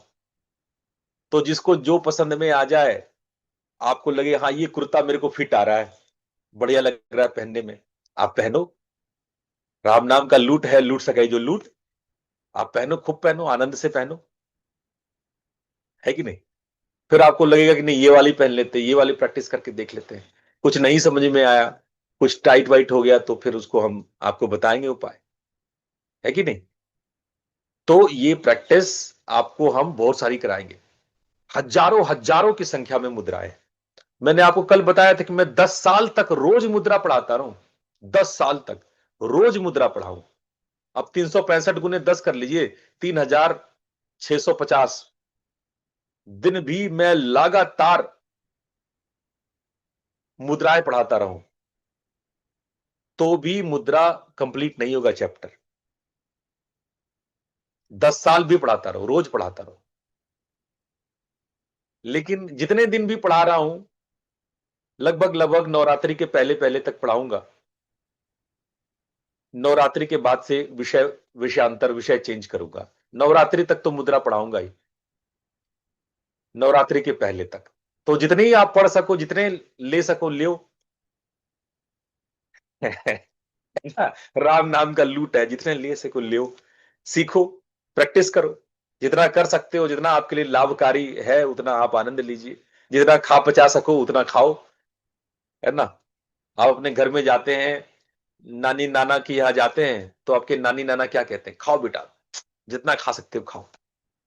तो जिसको जो पसंद में आ जाए, आपको लगे हाँ ये कुर्ता मेरे को फिट आ रहा है, बढ़िया लग रहा है पहनने में, आप पहनो। राम नाम का लूट है, लूट सके जो लूट। आप पहनो, खूब पहनो, आनंद से पहनो, है कि नहीं? फिर आपको लगेगा कि नहीं ये वाली पहन लेते, ये वाली प्रैक्टिस करके देख लेते हैं। कुछ नहीं समझ में आया, कुछ टाइट वाइट हो गया, तो फिर उसको हम आपको बताएंगे उपाय, है कि नहीं? तो ये प्रैक्टिस आपको हम बहुत सारी कराएंगे। हजारों हजारों की संख्या में मुद्राएं। मैंने आपको कल बताया था कि मैं 10 साल तक रोज मुद्रा पढ़ाता रहा हूं। 10 साल तक रोज मुद्रा पढ़ाऊं। अब 365 × 10 कर लीजिए, 3650 दिन भी मैं लगातार मुद्राएं पढ़ाता रहूं, तो भी मुद्रा कंप्लीट नहीं होगा चैप्टर। 10 साल भी पढ़ाता रहो, रोज पढ़ाता रहो। लेकिन जितने दिन भी पढ़ा रहा हूं, लगभग लगभग नवरात्रि के पहले पहले तक पढ़ाऊंगा। नवरात्रि के बाद से विषयांतर विषय चेंज करूंगा। नवरात्रि तक तो मुद्रा पढ़ाऊंगा ही, नवरात्रि के पहले तक। तो जितने ही आप पढ़ सको, जितने ले सको लियो। राम नाम का लूट है, जितने ले सको लियो। सीखो, प्रैक्टिस करो। जितना कर सकते हो, जितना आपके लिए लाभकारी है, उतना आप आनंद लीजिए। जितना खा पचा सको उतना खाओ, है ना? आप अपने घर में जाते हैं, नानी नाना के यहाँ जाते हैं, तो आपके नानी नाना क्या कहते हैं? खाओ बेटा, जितना खा सकते हो खाओ,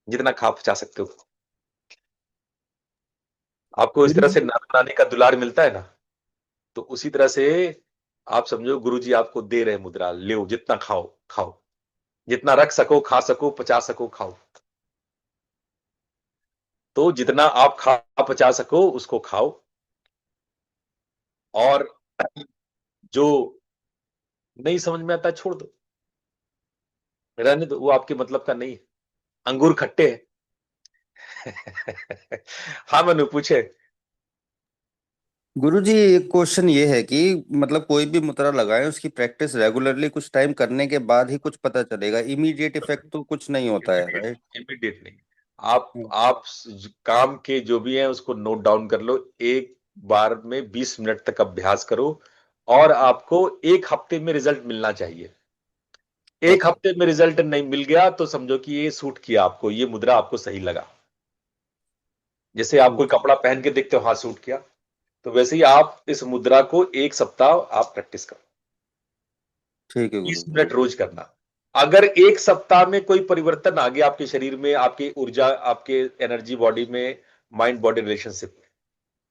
जितना खा पचा सकते हो। आपको इस गुरु तरह से जी, नाना नानी का दुलार मिलता है ना, तो उसी तरह से आप समझो गुरुजी आपको दे रहे मुद्रा, लो जितना खाओ खाओ, जितना रख सको खा सको पचा सको खाओ। तो जितना आप खा पचा सको उसको खाओ, और जो नहीं समझ में आता छोड़ दो, रहने दो, वो आपके मतलब का नहीं है। अंगूर खट्टे हैं। हाँ मनु पूछे। गुरु जी एक क्वेश्चन ये है कि मतलब कोई भी मुद्रा लगाएं, उसकी प्रैक्टिस रेगुलरली कुछ टाइम करने के बाद ही कुछ पता चलेगा, इमीडिएट इफेक्ट तो कुछ नहीं होता है, इमीडिएट राइट? इमीडिएट नहीं। आप काम के जो भी है उसको नोट डाउन कर लो। एक बार में 20 मिनट तक अभ्यास करो, और आपको 1 हफ्ते में रिजल्ट मिलना चाहिए। एक ओके। हफ्ते में रिजल्ट नहीं मिल गया तो समझो कि ये सूट किया आपको, ये मुद्रा आपको सही लगा। जैसे आप हम्म, कोई कपड़ा पहन के देखते हो, हाँ सूट किया, तो वैसे ही आप इस मुद्रा को 1 सप्ताह आप प्रैक्टिस करो। ठीक है 20 मिनट गुरुजी। रोज करना। अगर 1 सप्ताह में कोई परिवर्तन आ गया आपके शरीर में, आपकी ऊर्जा, आपके एनर्जी बॉडी में, माइंड बॉडी रिलेशनशिप में,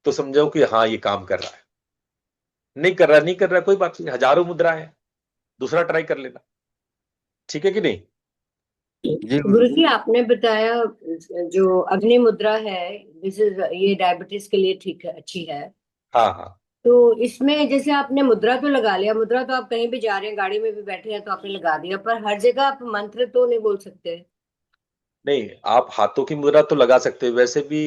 तो समझो कि हाँ ये काम कर रहा है। नहीं कर रहा, नहीं कर रहा, कोई बात नहीं, हजारों मुद्रा है, दूसरा ट्राई कर लेना। ठीक है कि नहीं? जी गुरु गुरुजी। जी, आपने बताया जो अग्नि मुद्रा है, दिस इज ये डायबिटीज के लिए ठीक है, अच्छी है। हाँ हाँ। तो इसमें जैसे आपने मुद्रा तो लगा लिया, मुद्रा तो आप कहीं भी जा रहे हैं, गाड़ी में भी बैठे हैं तो आपने लगा दिया, पर हर जगह आप मंत्र तो नहीं बोल सकते। नहीं, आप हाथों की मुद्रा तो लगा सकते हो वैसे भी।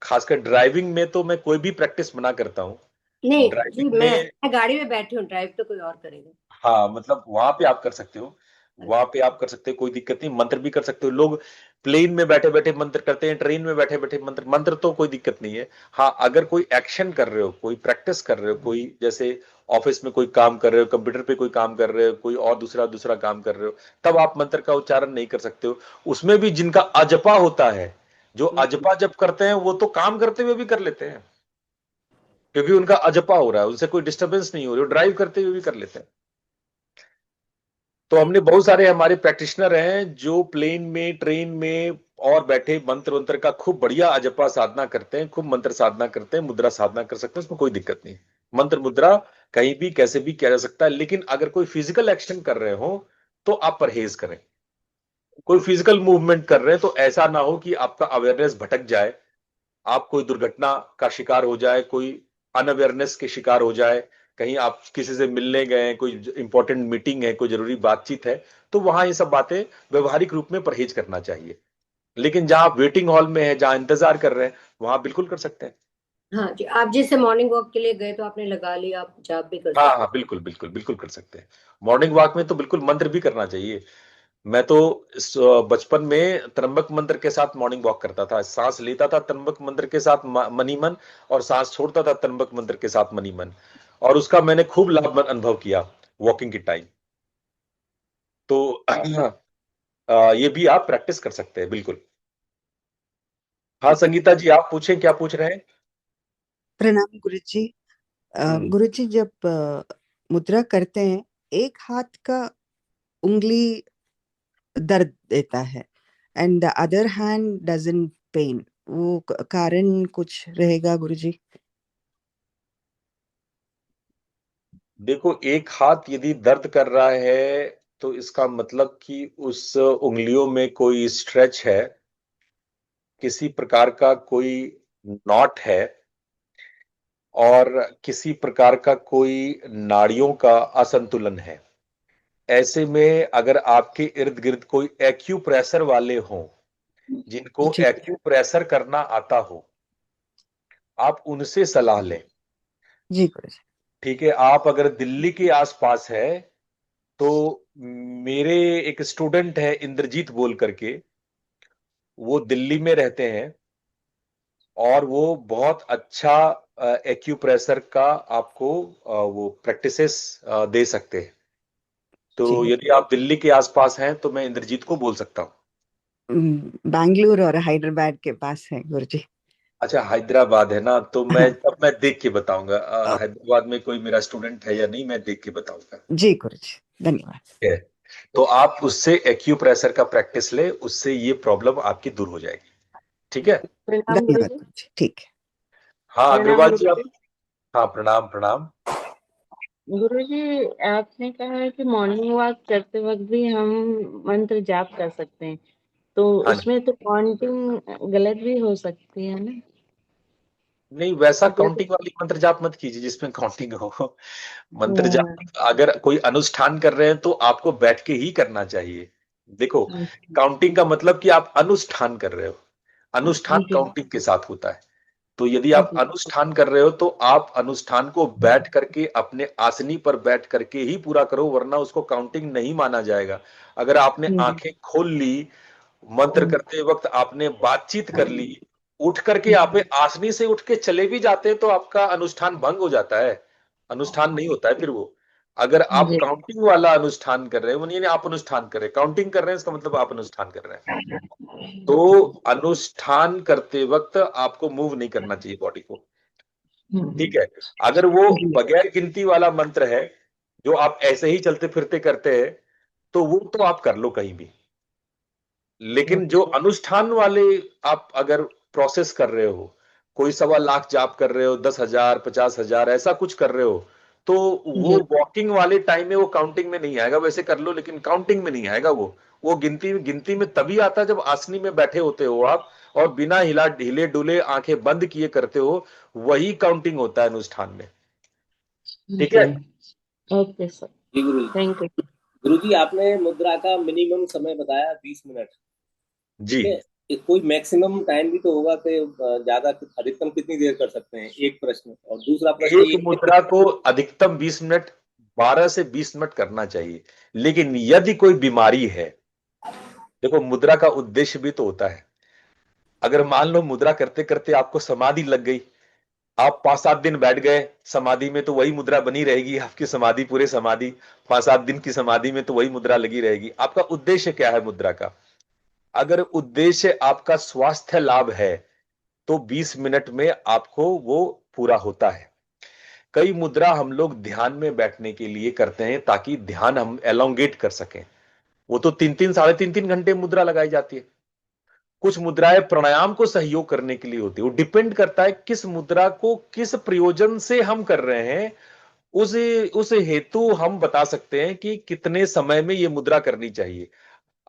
खासकर ड्राइविंग में तो मैं कोई भी प्रैक्टिस मना करता हूँ। नहीं जी, ड्राइविंग में, मैं गाड़ी में बैठी हूँ, ड्राइव तो कोई और करेगा। हाँ मतलब वहां पे आप कर सकते हो, वहां पे आप कर सकते हो, कोई दिक्कत नहीं, मंत्र भी कर सकते हो। लोग प्लेन में बैठे बैठे मंत्र करते हैं, ट्रेन में बैठे बैठे मंत्र, मंत्र तो कोई दिक्कत नहीं है। हाँ, अगर कोई एक्शन कर रहे हो, कोई प्रैक्टिस कर रहे हो, कोई जैसे ऑफिस में कोई काम कर रहे हो, कंप्यूटर पे कोई काम कर रहे हो, कोई और दूसरा दूसरा काम कर रहे हो, तब आप मंत्र का उच्चारण नहीं कर सकते हो। उसमें भी जिनका अजपा होता है, जो हम्म। अजपा जप करते हैं, वो तो काम करते हुए भी कर लेते हैं, क्योंकि उनका अजपा हो रहा है, उनसे कोई डिस्टर्बेंस नहीं हो रही, ड्राइव करते हुए भी कर लेते हैं। तो हमने बहुत सारे हमारे प्रैक्टिशनर हैं जो प्लेन में, ट्रेन में और बैठे मंत्र मंत्र का खूब बढ़िया अजपा साधना करते हैं, खूब मंत्र साधना करते हैं, मुद्रा साधना कर सकते हैं, उसमें कोई दिक्कत नहीं। मंत्र मुद्रा कहीं भी कैसे भी किया जा सकता है, लेकिन अगर कोई फिजिकल एक्शन कर रहे हो तो आप परहेज करें। कोई फिजिकल मूवमेंट कर रहे हैं तो ऐसा ना हो कि आपका अवेयरनेस भटक जाए, आप कोई दुर्घटना का शिकार हो जाए, कोई अनअवेयरनेस के शिकार हो जाए, कहीं आप किसी से मिलने गए हैं, कोई इंपॉर्टेंट मीटिंग है, कोई जरूरी बातचीत है, तो वहां ये सब बातें व्यवहारिक रूप में परहेज करना चाहिए। लेकिन जहां आप वेटिंग हॉल में है, जहां इंतजार कर रहे हैं, वहां बिल्कुल कर सकते हैं। हाँ जी, आप जैसे मॉर्निंग वॉक के लिए गए तो आपने लगा लिया, आप जाप भी कर हाँ सकते हाँ, बिल्कुल बिल्कुल बिल्कुल कर सकते हैं। मॉर्निंग वॉक में तो बिल्कुल मंत्र भी करना चाहिए। मैं तो बचपन में त्र्यंबक मंत्र के साथ मॉर्निंग वॉक करता था, सांस लेता था त्र्यंबक मंत्र के साथ मनी मन, और सांस छोड़ता था त्र्यंबक मंत्र के साथ मनी मन, और उसका मैंने खूब लाभ अनुभव किया वॉकिंग के टाइम। तो ये भी आप प्रैक्टिस कर सकते हैं बिल्कुल। हाँ संगीता जी, आप पूछें, क्या पूछ रहे हैं? प्रणाम गुरुजी। हम्म। गुरुजी, जब मुद्रा करते हैं, एक हाथ का उंगली दर्द देता है and the other hand doesn't pain, वो कारण कुछ रहेगा गुरुजी? देखो, एक हाथ यदि दर्द कर रहा है तो इसका मतलब कि उस उंगलियों में कोई स्ट्रेच है, किसी प्रकार का कोई नॉट है, और किसी प्रकार का कोई नाड़ियों का असंतुलन है। ऐसे में अगर आपके इर्द गिर्द कोई एक्यूप्रेशर वाले हों, जिनको जी एक्यूप्रेशर करना आता हो, आप उनसे सलाह लें। जी गुरुजी। ठीक है, आप अगर दिल्ली के आसपास है तो मेरे एक स्टूडेंट है इंद्रजीत बोल करके, वो दिल्ली में रहते हैं, और वो बहुत अच्छा एक्यूप्रेशर का आपको वो प्रैक्टिसेस दे सकते हैं। तो जी, यदि आप दिल्ली के आसपास हैं तो मैं इंद्रजीत को बोल सकता हूँ। बैंगलोर और हैदराबाद के पास है गुरुजी। अच्छा, हैदराबाद है ना, तो मैं हाँ। तब मैं देख के बताऊंगा अ, हैदराबाद में कोई मेरा स्टूडेंट है या नहीं, मैं देख के बताऊंगा। जी गुरुजी, धन्यवाद। ठीक है, तो आप उससे एक्यूप्रेशर का प्रैक्टिस ले, उससे ये प्रॉब्लम आपकी दूर हो जाएगी। ठीक है। प्रणाम धन्यवाद गुरुजी। गुरुजी, ठीक है। हाँ प्रणाम अग्रवाल जी आप। गुरुजी। हाँ, प्रणाम प्रणाम। गुरुजी, आपने कहा है कि मॉर्निंग वॉक करते वक्त भी हम मंत्र जाप कर सकते हैं, तो हाँ जी। उसमें तो काउंटिंग गलत भी हो सकती है ना? नहीं, वैसा जैसे काउंटिंग वाली मंत्र जाप मत कीजिए जिसमें काउंटिंग हो। मंत्र हाँ, जाप अगर कोई अनुष्ठान कर रहे हैं तो आपको बैठ के ही करना चाहिए। देखो, काउंटिंग का मतलब कि आप अनुष्ठान कर रहे हो, अनुष्ठान जी काउंटिंग के साथ होता है। तो यदि आप जी अनुष्ठान कर रहे हो तो आप अनुष्ठान को बैठ करके, अपने आसनी पर बैठ करके ही पूरा करो, वरना उसको काउंटिंग नहीं माना जाएगा। अगर आपने हम्म, आंखें खोल ली, मंत्र हम्म, करते वक्त आपने बातचीत कर ली, उठ करके आप आसनी से उठ के चले भी जाते हैं तो आपका अनुष्ठान भंग हो जाता है, अनुष्ठान नहीं होता है फिर वो। अगर आप जी काउंटिंग वाला अनुष्ठान कर रहे हैं, यानी आप अनुष्ठान कर रहे हैं, काउंटिंग कर रहे हैं, इसका मतलब आप अनुष्ठान कर रहे हैं। तो अनुष्ठान करते वक्त आपको मूव नहीं करना चाहिए बॉडी को, ठीक है। अगर वो बगैर गिनती वाला मंत्र है जो आप ऐसे ही चलते फिरते करते हैं, तो वो तो आप कर लो कहीं भी। लेकिन जो अनुष्ठान वाले आप अगर प्रोसेस कर रहे हो, कोई 1.25 लाख जाप कर रहे हो, 10,000 50,000 ऐसा कुछ कर रहे हो, तो वो जी वॉकिंग वाले टाइम में वो काउंटिंग में नहीं आएगा। वैसे कर लो लेकिन काउंटिंग में नहीं आएगा। वो गिनती गिनती में तभी आता है जब आसनी में बैठे होते हो आप और बिना हिले डुले आंखें बंद किए करते हो, वही काउंटिंग होता है अनुष्ठान में, ठीक है। जी okay sir, ji Guru ji. Thank you. गुरु जी, आपने मुद्रा का मिनिमम समय बताया 20 मिनट, जी, ठीक है। कोई मैक्सिमम टाइम भी तो होगा कि ज्यादा अधिकतम कितनी देर कर सकते हैं? एक प्रश्न। और दूसरा प्रश्न एक ये मुद्रा को अधिकतम 20 मिनट, 12 से 20 मिनट करना चाहिए। लेकिन यदि कोई बीमारी है, देखो मुद्रा का उद्देश्य भी तो होता है। अगर मान लो मुद्रा करते करते आपको समाधि लग गई, आप 5-7 दिन बैठ गए समाधि में, तो वही मुद्रा बनी रहेगी आपकी समाधि, पूरे समाधि 5-7 दिन की समाधि में तो वही मुद्रा लगी रहेगी। आपका उद्देश्य क्या है मुद्रा का? अगर उद्देश्य आपका स्वास्थ्य लाभ है तो 20 मिनट में आपको वो पूरा होता है। कई मुद्रा हम लोग ध्यान में बैठने के लिए करते हैं ताकि ध्यान हम एलोंगेट कर सकें। वो तो 3-3 3.5 घंटे मुद्रा लगाई जाती है। कुछ मुद्राएं प्राणायाम को सहयोग करने के लिए होती है। वो डिपेंड करता है किस मुद्रा को किस प्रयोजन से हम कर रहे हैं, उस उस हेतु हम बता सकते हैं कि कितने समय में ये मुद्रा करनी चाहिए।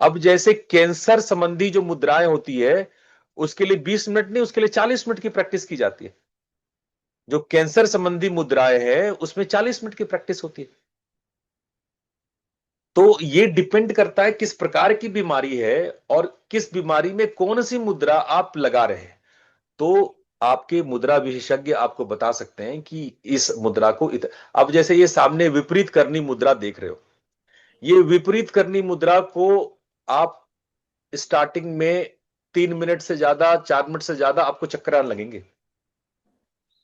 अब जैसे कैंसर संबंधी जो मुद्राएं होती है, उसके लिए 20 मिनट नहीं, उसके लिए 40 मिनट की प्रैक्टिस की जाती है। जो कैंसर संबंधी मुद्राएं हैं उसमें 40 मिनट की प्रैक्टिस होती है। तो ये डिपेंड करता है किस प्रकार की बीमारी है और किस बीमारी में कौन सी मुद्रा आप लगा रहे हैं। तो आपके मुद्रा विशेषज्ञ आपको बता सकते हैं कि इस मुद्रा को अब जैसे ये सामने विपरीत करनी मुद्रा देख रहे हो, ये विपरीत करनी मुद्रा को आप स्टार्टिंग में 3 मिनट से ज्यादा 4 मिनट से ज्यादा आपको चक्कर आने लगेंगे।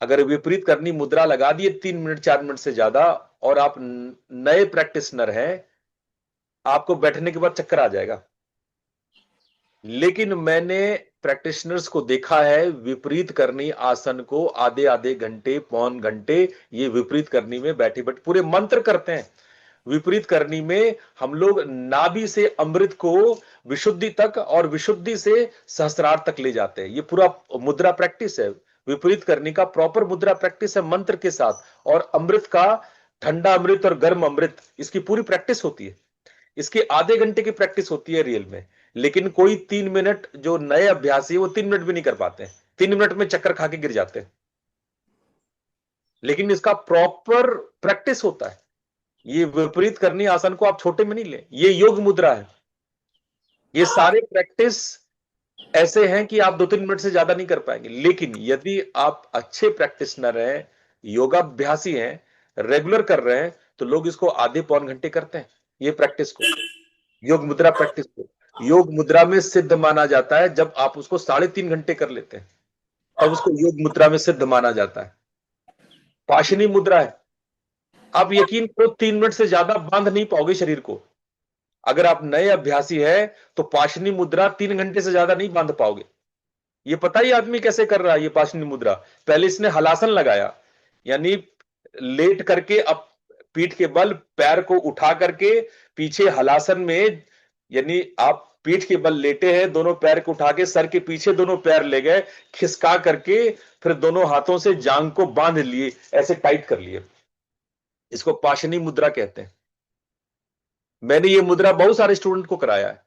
अगर विपरीत करनी मुद्रा लगा दिए 3 मिनट 4 मिनट से ज्यादा और आप नए प्रैक्टिसनर हैं, आपको बैठने के बाद चक्कर आ जाएगा। लेकिन मैंने प्रैक्टिशनर्स को देखा है विपरीत करनी आसन को आधे आधे घंटे पौन घंटे ये विपरीत करनी में बैठे बैठे पूरे मंत्र करते हैं। विपरीत करनी में हम लोग नाभि से अमृत को विशुद्धि तक और विशुद्धि से सहस्रार तक ले जाते हैं। ये पूरा मुद्रा प्रैक्टिस है। विपरीत करनी का प्रॉपर मुद्रा प्रैक्टिस है मंत्र के साथ, और अमृत का ठंडा अमृत और गर्म अमृत, इसकी पूरी प्रैक्टिस होती है। इसके आधे घंटे की प्रैक्टिस होती है रियल में। लेकिन कोई 3 मिनट जो नए अभ्यासी है वो 3 मिनट भी नहीं कर पाते हैं, 3 मिनट में चक्कर खा के गिर जाते हैं। लेकिन इसका प्रॉपर प्रैक्टिस होता है। ये विपरीत करनी आसन को आप छोटे में नहीं ले, ये योग मुद्रा है। ये सारे प्रैक्टिस ऐसे हैं कि आप 2-3 मिनट से ज्यादा नहीं कर पाएंगे। लेकिन यदि आप अच्छे प्रैक्टिशनर हैं, योगाभ्यासी हैं, रेगुलर कर रहे हैं, तो लोग इसको आधे पौन घंटे करते हैं। ये प्रैक्टिस को, योग मुद्रा प्रैक्टिस को योग मुद्रा में सिद्ध माना जाता है। जब आप उसको 3.5 घंटे कर लेते हैं तब उसको योग मुद्रा में सिद्ध माना जाता है। पाशनी मुद्रा है, आप यकीन करो 3 मिनट से ज्यादा बांध नहीं पाओगे शरीर को। अगर आप नए अभ्यासी है तो पाशनी मुद्रा 3 घंटे से ज्यादा नहीं बांध पाओगे। ये पता ही आदमी कैसे कर रहा है ये पाशनी मुद्रा? पहले इसने हलासन लगाया, यानी लेट करके अब पीठ के बल पैर को उठा करके पीछे हलासन में, यानी आप पीठ के बल लेटे हैं, दोनों पैर को उठा के सर के पीछे दोनों पैर ले गए, खिसका करके फिर दोनों हाथों से जांग को बांध लिए, ऐसे टाइट कर लिए। इसको पाशनी मुद्रा कहते हैं। मैंने ये मुद्रा बहुत सारे स्टूडेंट को कराया है।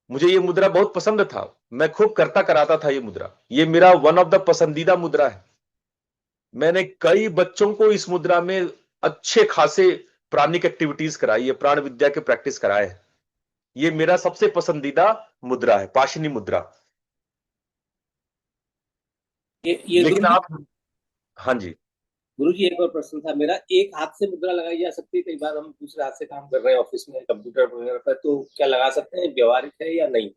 मुझे ये मुद्रा बहुत पसंद था, मैं खूब करता कराता था ये मुद्रा। ये मेरा वन ऑफ द पसंदीदा मुद्रा है। मैंने कई बच्चों को इस मुद्रा में अच्छे खासे प्राणिक एक्टिविटीज कराई है, प्राण विद्या के प्रैक्टिस कराए हैं। ये मेरा सबसे पसंदीदा मुद्रा है, पाशनी मुद्रा। ये लेकिन आप, हाँ जी गुरु जी, एक और प्रश्न था मेरा। एक हाथ से मुद्रा लगाई जा सकती है? कई बार हम दूसरे हाथ से काम कर रहे हैं ऑफिस में कंप्यूटर वगैरह पर, तो क्या लगा सकते हैं? व्यवहारिक है या नहीं?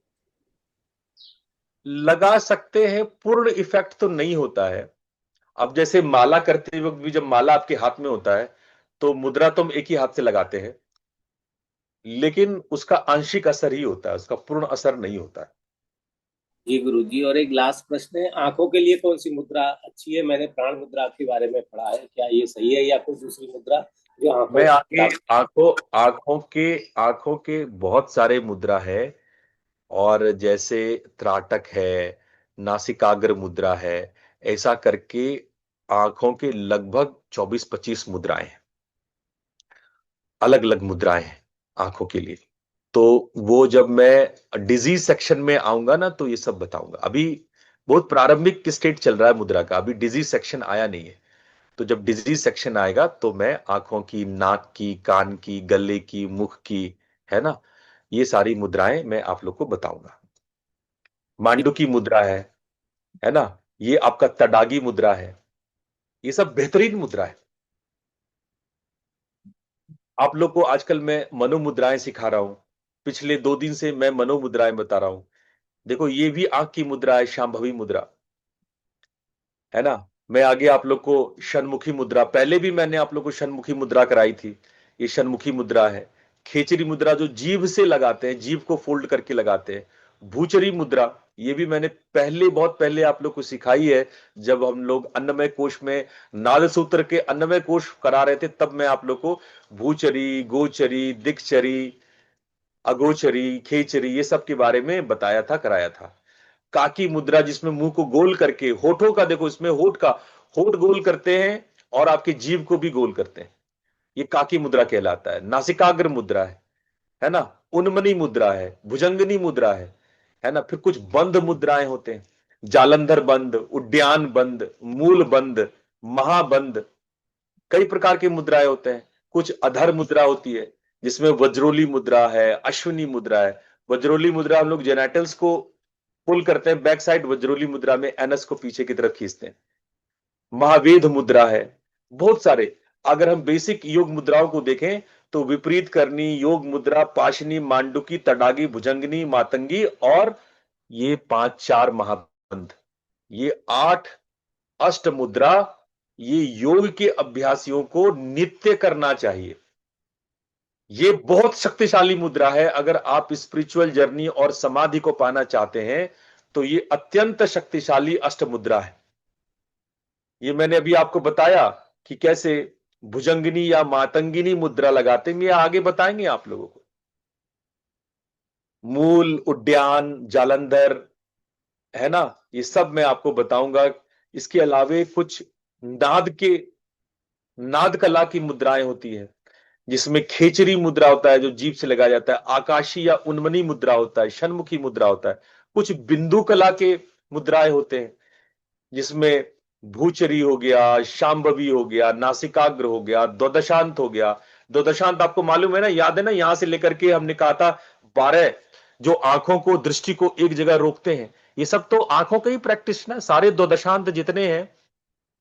लगा सकते हैं, पूर्ण इफेक्ट तो नहीं होता है। अब जैसे माला करते वक्त भी जब माला आपके हाथ में होता है तो मुद्रा तो हम एक ही हाथ से लगाते हैं, लेकिन उसका आंशिक असर ही होता है, उसका पूर्ण असर नहीं होता है। जी गुरु जी, और एक लास्ट प्रश्न है, आंखों के लिए कौन सी मुद्रा अच्छी है? मैंने प्राण मुद्रा के बारे में पढ़ा है, क्या ये सही है या कोई दूसरी मुद्रा जो आंखों मैं आगे का? आंखों आंखों के बहुत सारे मुद्रा है, और जैसे त्राटक है, नासिकाग्र मुद्रा है, ऐसा करके आंखों के लगभग 24-25 मुद्राएं हैं, अलग अलग मुद्राएं हैं आंखों के लिए। तो वो जब मैं डिजीज सेक्शन में आऊंगा ना तो ये सब बताऊंगा। अभी बहुत प्रारंभिक स्टेट चल रहा है मुद्रा का, अभी डिजीज सेक्शन आया नहीं है। तो जब डिजीज सेक्शन आएगा तो मैं आंखों की, नाक की, कान की, गले की, मुख की, है ना, ये सारी मुद्राएं मैं आप लोग को बताऊंगा। मांडू की मुद्रा है ना, ये आपका तडागी मुद्रा है, ये सब बेहतरीन मुद्रा है। आप लोग को आजकल मैं मनोमुद्राएं सिखा रहा हूं, पिछले 2 दिन से मैं मनोमुद्राएं बता रहा हूं। देखो ये भी आंख की मुद्रा है, शांभवी मुद्रा, है ना। मैं आगे आप लोग को षणमुखी मुद्रा, पहले भी मैंने आप लोग को षणमुखी मुद्रा कराई थी, ये षणमुखी मुद्रा है। खेचरी मुद्रा जो जीभ से लगाते हैं, जीभ को फोल्ड करके लगाते हैं। भूचरी मुद्रा, ये भी मैंने पहले, बहुत पहले आप लोग को सिखाई है, जब हम लोग अन्नमय कोश में नाद सूत्र के अन्नमय कोश करा रहे थे, तब मैं आप लोग को भूचरी, गोचरी, दिक्चरी, अगोचरी, खेचरी, ये सब के बारे में बताया था, कराया था। काकी मुद्रा, जिसमें मुंह को गोल करके, होठों का देखो, इसमें होठ गोल करते हैं और आपकी जीभ को भी गोल करते हैं, ये काकी मुद्रा कहलाता है। नासिकाग्र मुद्रा है ना, उन्मनी मुद्रा है, भुजंगनी मुद्रा है ना। फिर कुछ बंद मुद्राएं होते हैं, जालंधर बंद, उड्डयन बंद, मूल बंद, महाबंद, कई प्रकार के मुद्राएं होते हैं। कुछ अधर मुद्रा होती है, जिसमें वज्रोली मुद्रा है, अश्विनी मुद्रा है। वज्रोली मुद्रा हम लोग जेनेटल्स को पुल करते हैं बैक साइड, वज्रोली मुद्रा में एनस को पीछे की तरफ खींचते हैं। महावेद मुद्रा है, बहुत सारे। अगर हम बेसिक योग मुद्राओं को देखें तो विपरीत करनी, योग मुद्रा, पाशनी, मांडुकी, तडागी, भुजंगनी, मातंगी, और ये 5-4 महाबंध, ये 8 अष्ट मुद्रा, ये योग के अभ्यासियों को नित्य करना चाहिए। ये बहुत शक्तिशाली मुद्रा है। अगर आप स्पिरिचुअल जर्नी और समाधि को पाना चाहते हैं तो ये अत्यंत शक्तिशाली अष्ट मुद्रा है। ये मैंने अभी आपको बताया कि कैसे भुजंगिनी या मातंगिनी मुद्रा लगाते हैं, ये आगे बताएंगे आप लोगों को। मूल, उड्डयन, जालंधर, है ना, ये सब मैं आपको बताऊंगा। इसके अलावे कुछ नाद कला की मुद्राएं होती है, जिसमें खेचरी मुद्रा होता है जो जीभ से लगाया जाता है, आकाशी या उन्मनी मुद्रा होता है, षणमुखी मुद्रा होता है। कुछ बिंदु कला के मुद्राएं होते हैं, जिसमें भूचरी हो गया, शांभवी हो गया, नासिकाग्र हो गया, द्वादशांत हो गया। द्वादशांत आपको मालूम है ना, याद है ना, यहां से लेकर के हमने कहा था 12 जो आंखों को, दृष्टि को एक जगह रोकते हैं, ये सब तो आंखों के ही प्रैक्टिस ना, सारे द्वादशांत जितने हैं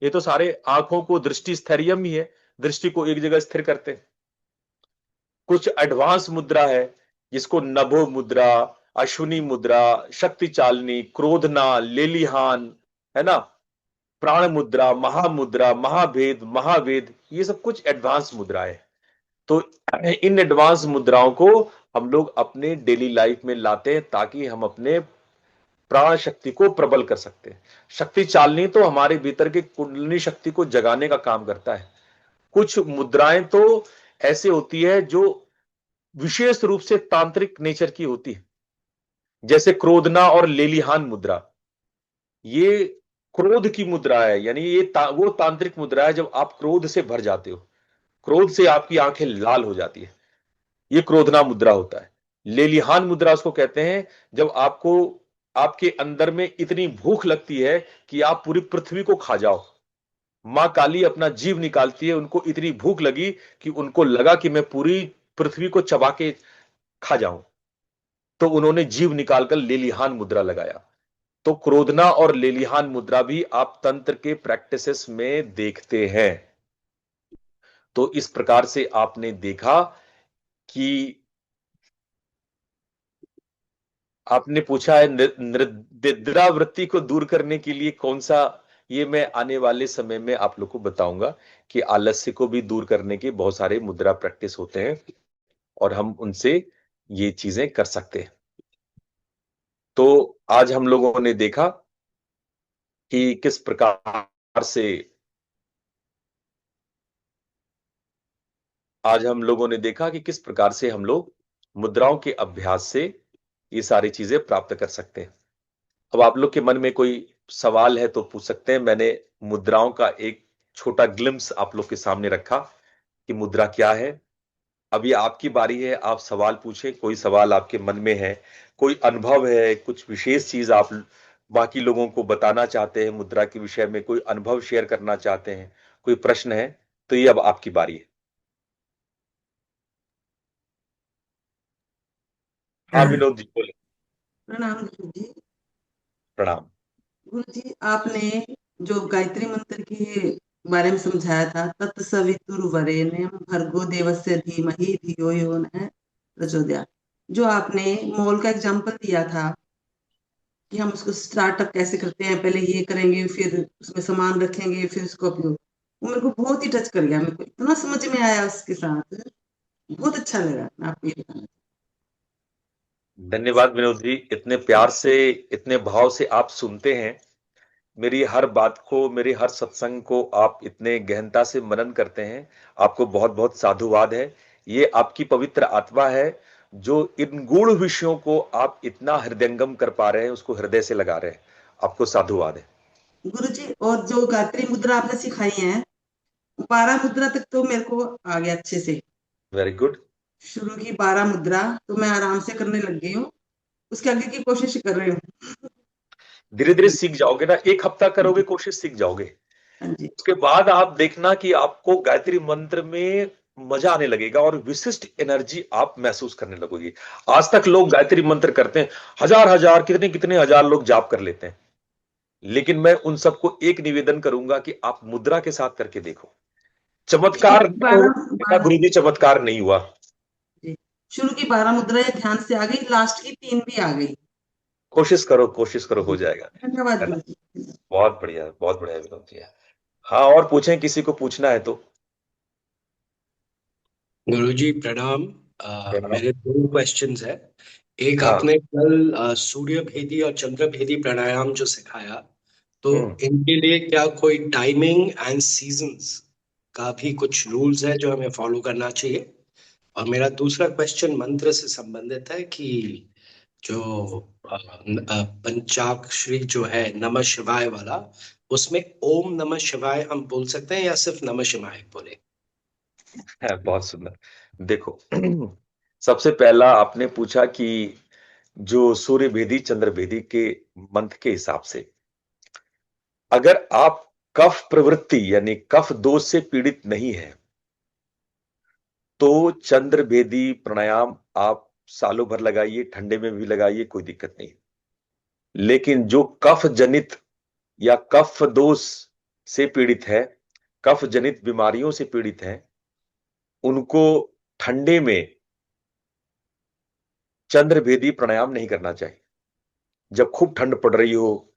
ये तो सारे आंखों को, दृष्टि स्थैर्यम ही है, दृष्टि को एक जगह स्थिर करते हैं। कुछ एडवांस मुद्रा है, जिसको नभो मुद्रा, अश्विनी मुद्रा, शक्ति चालनी, क्रोधना, लेलिहान, है ना, प्राण मुद्रा, महामुद्रा, महाभेद, महावेद, ये सब कुछ एडवांस मुद्राएं हैं। तो इन एडवांस मुद्राओं को हम लोग अपने डेली लाइफ में लाते हैं, ताकि हम अपने प्राण शक्ति को प्रबल कर सकते हैं। शक्ति चालनी तो हमारे भीतर के कुंडलिनी शक्ति को जगाने का काम करता है। कुछ मुद्राएं तो ऐसे होती है जो विशेष रूप से तांत्रिक नेचर की होती है, जैसे क्रोधना और लेलिहान मुद्रा। ये क्रोध की मुद्रा है, यानी ये वो तांत्रिक मुद्रा है जब आप क्रोध से भर जाते हो, क्रोध से आपकी आंखें लाल हो जाती है, ये क्रोधना मुद्रा होता है। लेलिहान मुद्रा उसको कहते हैं जब आपको, आपके अंदर में इतनी भूख लगती है कि आप पूरी पृथ्वी को खा जाओ। मां काली अपना जीव निकालती है, उनको इतनी भूख लगी कि उनको लगा कि मैं पूरी पृथ्वी को चबा के खा जाऊं, तो उन्होंने जीव निकालकर लेलिहान मुद्रा लगाया। तो क्रोधना और लेलिहान मुद्रा भी आप तंत्र के प्रैक्टिसेस में देखते हैं। तो इस प्रकार से आपने देखा कि आपने पूछा है निद्रा वृत्ति को दूर करने के लिए कौन सा, ये मैं आने वाले समय में आप लोग को बताऊंगा कि आलस्य को भी दूर करने के बहुत सारे मुद्रा प्रैक्टिस होते हैं और हम उनसे ये चीजें कर सकते हैं। तो आज हम लोगों ने देखा कि किस प्रकार से हम लोग मुद्राओं के अभ्यास से ये सारी चीजें प्राप्त कर सकते हैं। अब आप लोग के मन में कोई सवाल है तो पूछ सकते हैं। मैंने मुद्राओं का एक छोटा ग्लिम्स आप लोग के सामने रखा कि मुद्रा क्या है। अब ये आपकी बारी है, आप सवाल पूछें। कोई सवाल आपके मन में है, कोई अनुभव है, कुछ विशेष चीज आप बाकी लोगों को बताना चाहते हैं, मुद्रा के विषय में कोई अनुभव शेयर करना चाहते हैं, कोई प्रश्न है, तो ये अब आपकी बारी है। हाँ विनोद जी बोले। प्रणाम गुरु जी। प्रणाम। गुरु जी, आपने जो गायत्री मंत्र के बारे में समझाया था, तत्सवितुर्वरेण्यं भर्गो देवस्य धीमहि धियो यो न प्रचोदयात्, जो आपने मॉल का एग्जांपल दिया था कि हम उसको स्टार्टअप कैसे करते हैं, पहले ये करेंगे फिर उसमें सामान रखेंगे फिर उसको उपयोग, वो मेरे को बहुत ही टच कर गया। मेरे को इतना समझ में आया उसके साथ, बहुत अच्छा लगा। मैं आपको ये बताना धन्यवाद विनोद जी, इतने प्यार से, इतने भाव से आप सुनते हैं मेरी हर बात को, मेरे हर सत्संग को आप इतने गहनता से मनन करते हैं। आपको बहुत बहुत साधुवाद है। ये आपकी पवित्र आत्मा है जो इन गूढ़ विषयों को आप इतना हृदयंगम कर पा रहे हैं, उसको हृदय से लगा रहे हैं। आपको साधुवाद है गुरु जी। और जो गायत्री मुद्रा आपने सिखाई है, 12 मुद्रा तक तो मेरे को आ गया अच्छे से। Very good. शुरू की 12 मुद्रा तो मैं आराम से करने लग गई हूँ, उसके आगे की कोशिश कर रही हूँ। धीरे धीरे सीख जाओगे ना, एक हफ्ता करोगे कोशिश, सीख जाओगे। हाँ जी। उसके बाद आप देखना कि आपको गायत्री मंत्र में मजा आने लगेगा और विशिष्ट एनर्जी आप महसूस करने लगोगी। आज तक लोग गायत्री मंत्र करते हैं, हजार हजार कितने कितने हजार लोग जाप कर लेते हैं, लेकिन मैं उन सबको एक निवेदन करूंगा कि आप मुद्रा के साथ करके देखो। चमत्कार गुरु जी, चमत्कार नहीं हुआ। शुरू की 12 मुद्रा ध्यान से आ गई, लास्ट की 3 भी आ गई। कोशिश करो, कोशिश करो, हो जाएगा। धन्यवाद है ना? गुरु जी। बहुत बढ़िया, बहुत बढ़िया विनोद जी। हाँ, और पूछें, किसी को पूछना है तो। गुरुजी प्रणाम। प्रणाम। मेरे दो क्वेश्चंस है। एक, हाँ। आपने कल सूर्य भेदी और चंद्र भेदी प्राणायाम जो सिखाया, तो इनके लिए क्या कोई टाइमिंग एंड सीजन्स का भी कुछ रूल्स है जो हमें फॉलो करना चाहिए? और मेरा दूसरा क्वेश्चन मंत्र से संबंधित है कि जो पंचाक्षरी जो है नमः शिवाय वाला, उसमें ओम नमः शिवाय हम बोल सकते हैं या सिर्फ नमः शिवाय बोले? है, बहुत सुंदर। देखो, सबसे पहला आपने पूछा कि जो सूर्य भेदी चंद्र भेदी के मंत्र के हिसाब से, अगर आप कफ प्रवृत्ति यानी कफ दोष से पीड़ित नहीं है तो चंद्र भेदी प्राणायाम आप सालों भर लगाइए, ठंडे में भी लगाइए, कोई दिक्कत नहीं। लेकिन जो कफ जनित या कफ दोष से पीड़ित है, कफ जनित बीमारियों से पीड़ित है, उनको ठंडे में चंद्र भेदी प्राणायाम नहीं करना चाहिए। जब खूब ठंड पड़ रही हो,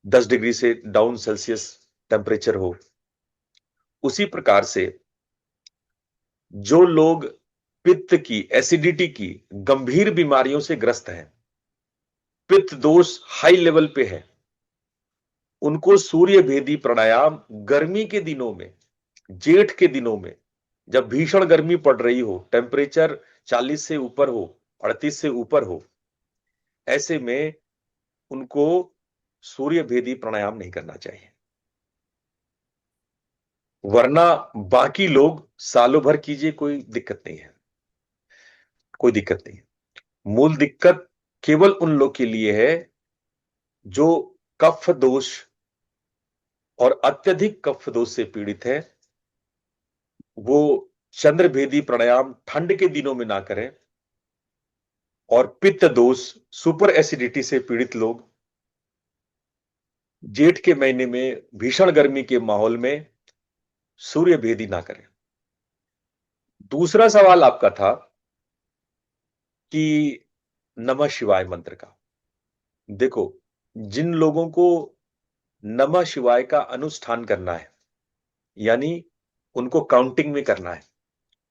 10 डिग्री से डाउन सेल्सियस टेम्परेचर हो, उसी प्रकार से जो लोग पित्त की, एसिडिटी की गंभीर बीमारियों से ग्रस्त हैं, पित्त दोष हाई लेवल पे है, उनको सूर्य भेदी प्राणायाम गर्मी के दिनों में, जेठ के दिनों में, जब भीषण गर्मी पड़ रही हो, टेम्परेचर 40 से ऊपर हो, 38 से ऊपर हो, ऐसे में उनको सूर्य भेदी प्राणायाम नहीं करना चाहिए। वरना बाकी लोग सालों भर कीजिए, कोई दिक्कत नहीं है, कोई दिक्कत नहीं है। मूल दिक्कत केवल उन लोग के लिए है जो कफ दोष और अत्यधिक कफ दोष से पीड़ित है। वो चंद्र भेदी प्राणायाम ठंड के दिनों में ना करें, और पित्त दोष, सुपर एसिडिटी से पीड़ित लोग जेठ के महीने में भीषण गर्मी के माहौल में सूर्य भेदी ना करें। दूसरा सवाल आपका था कि नमः शिवाय मंत्र का। देखो, जिन लोगों को नमः शिवाय का अनुष्ठान करना है, यानी उनको काउंटिंग में करना है,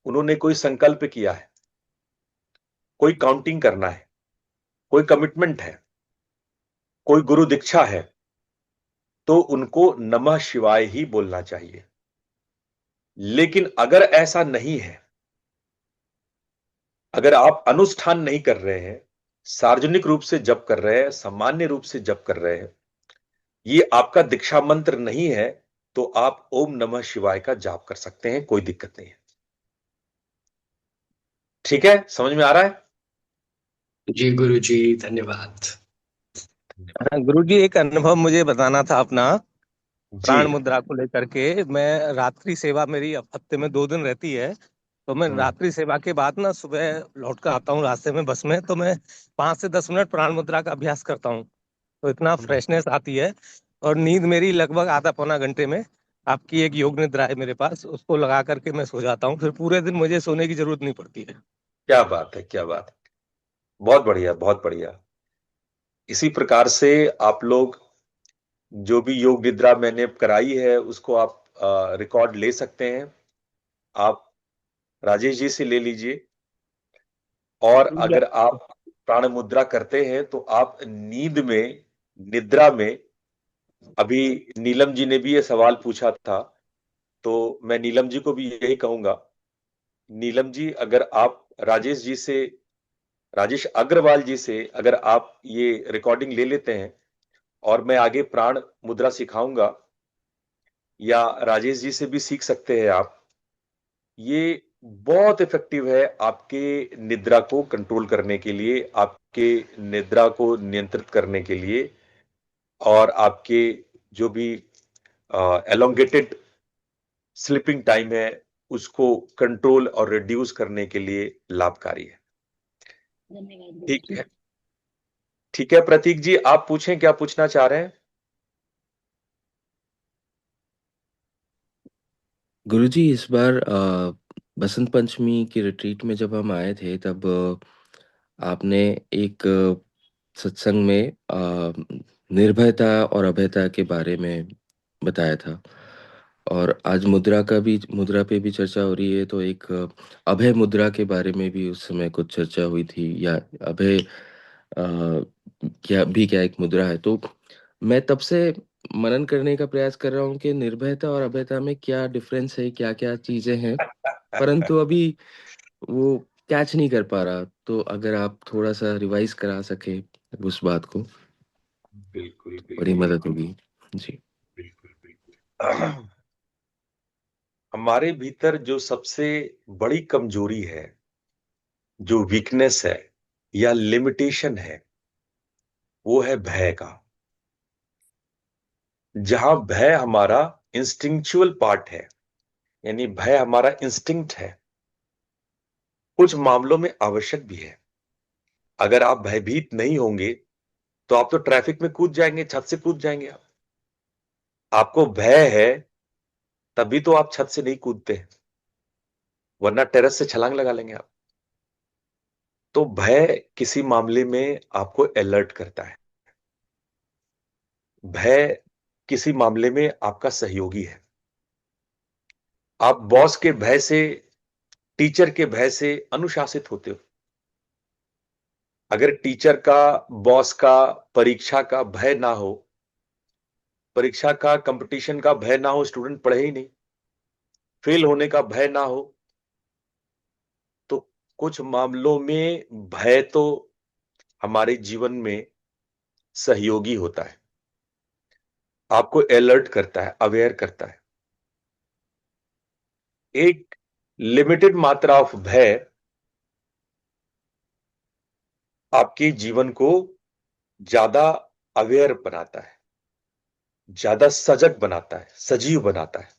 उन्होंने कोई संकल्प किया है, कोई काउंटिंग करना है, कोई कमिटमेंट है, कोई गुरु दीक्षा है तो उनको नमः शिवाय ही बोलना चाहिए। लेकिन अगर ऐसा नहीं है, अगर आप अनुष्ठान नहीं कर रहे हैं, सार्वजनिक रूप से जप कर रहे हैं, सामान्य रूप से जप कर रहे हैं, ये आपका दीक्षा मंत्र नहीं है, तो आप ओम नमः शिवाय का जाप कर सकते हैं, कोई दिक्कत नहीं है। ठीक है, समझ में आ रहा है? जी गुरु जी, धन्यवाद। गुरुजी, एक अनुभव मुझे बताना था अपना जी। प्राण मुद्रा को लेकर के। मैं रात्रि सेवा मेरी हफ्ते में 2 दिन रहती है, तो मैं रात्रि सेवा के बाद ना सुबह लौट कर आता हूँ रास्ते में बस में, तो मैं 5 से 10 मिनट प्राण मुद्रा का अभ्यास करता हूँ, तो इतना फ्रेशनेस आती है। और नींद मेरी लगभग आधा पौना घंटे में, आपकी एक योग निद्रा है मेरे पास, उसको लगा करके मैं सो जाता हूँ, फिर पूरे दिन मुझे सोने की जरूरत नहीं पड़ती है। क्या बात है, क्या बात है, बहुत बढ़िया, बहुत बढ़िया। इसी प्रकार से आप लोग जो भी योग निद्रा मैंने कराई है उसको आप रिकॉर्ड ले सकते हैं, आप राजेश जी से ले लीजिए। और अगर आप प्राण मुद्रा करते हैं तो आप नींद में, निद्रा में, अभी नीलम जी ने भी ये सवाल पूछा था, तो मैं नीलम जी को भी यही कहूंगा। नीलम जी, अगर आप राजेश अग्रवाल जी से अगर आप ये रिकॉर्डिंग ले लेते हैं और मैं आगे प्राण मुद्रा सिखाऊंगा, या राजेश जी से भी सीख सकते हैं आप, ये बहुत इफेक्टिव है आपके निद्रा को कंट्रोल करने के लिए, आपके निद्रा को नियंत्रित करने के लिए, और आपके जो भी एलोंगेटेड स्लीपिंग टाइम है उसको कंट्रोल और रिड्यूस करने के लिए लाभकारी है। ठीक है, ठीक है प्रतीक जी, आप पूछें, क्या पूछना चाह रहे हैं? गुरुजी, इस बार बसंत पंचमी की रिट्रीट में जब हम आए थे तब आपने एक सत्संग में निर्भयता और अभयता के बारे में बताया था, और आज मुद्रा पे भी चर्चा हो रही है, तो एक अभय मुद्रा के बारे में भी उस समय कुछ चर्चा हुई थी, या अभय क्या एक मुद्रा है। तो मैं तब से मनन करने का प्रयास कर रहा हूँ कि निर्भयता और अभयता में क्या डिफरेंस है, क्या क्या चीजें हैं, परंतु अभी वो कैच नहीं कर पा रहा। तो अगर आप थोड़ा सा रिवाइज करा सके उस बात को, बिल्कुल बड़ी बिल्कुल मदद होगी जी। बिल्कुल बिल्कुल। हमारे भीतर जो सबसे बड़ी कमजोरी है, जो वीकनेस है या लिमिटेशन है, वो है भय का। जहां भय हमारा इंस्टिंक्चुअल पार्ट है, यानी भय हमारा इंस्टिंक्ट है, कुछ मामलों में आवश्यक भी है। अगर आप भयभीत नहीं होंगे तो आप तो ट्रैफिक में कूद जाएंगे, छत से कूद जाएंगे। आपको भय है तभी तो आप छत से नहीं कूदते, वरना टेरेस से छलांग लगा लेंगे आप। तो भय किसी मामले में आपको अलर्ट करता है, भय किसी मामले में आपका सहयोगी है। आप बॉस के भय से, टीचर के भय से अनुशासित होते हो। अगर टीचर का, बॉस का, परीक्षा का भय ना हो, परीक्षा का, कंपटीशन का भय ना हो, स्टूडेंट पढ़े ही नहीं, फेल होने का भय ना हो, तो कुछ मामलों में भय तो हमारे जीवन में सहयोगी होता है, आपको अलर्ट करता है, अवेयर करता है। एक लिमिटेड मात्रा ऑफ भय आपके जीवन को ज्यादा अवेयर बनाता है, ज्यादा सजग बनाता है, सजीव बनाता है।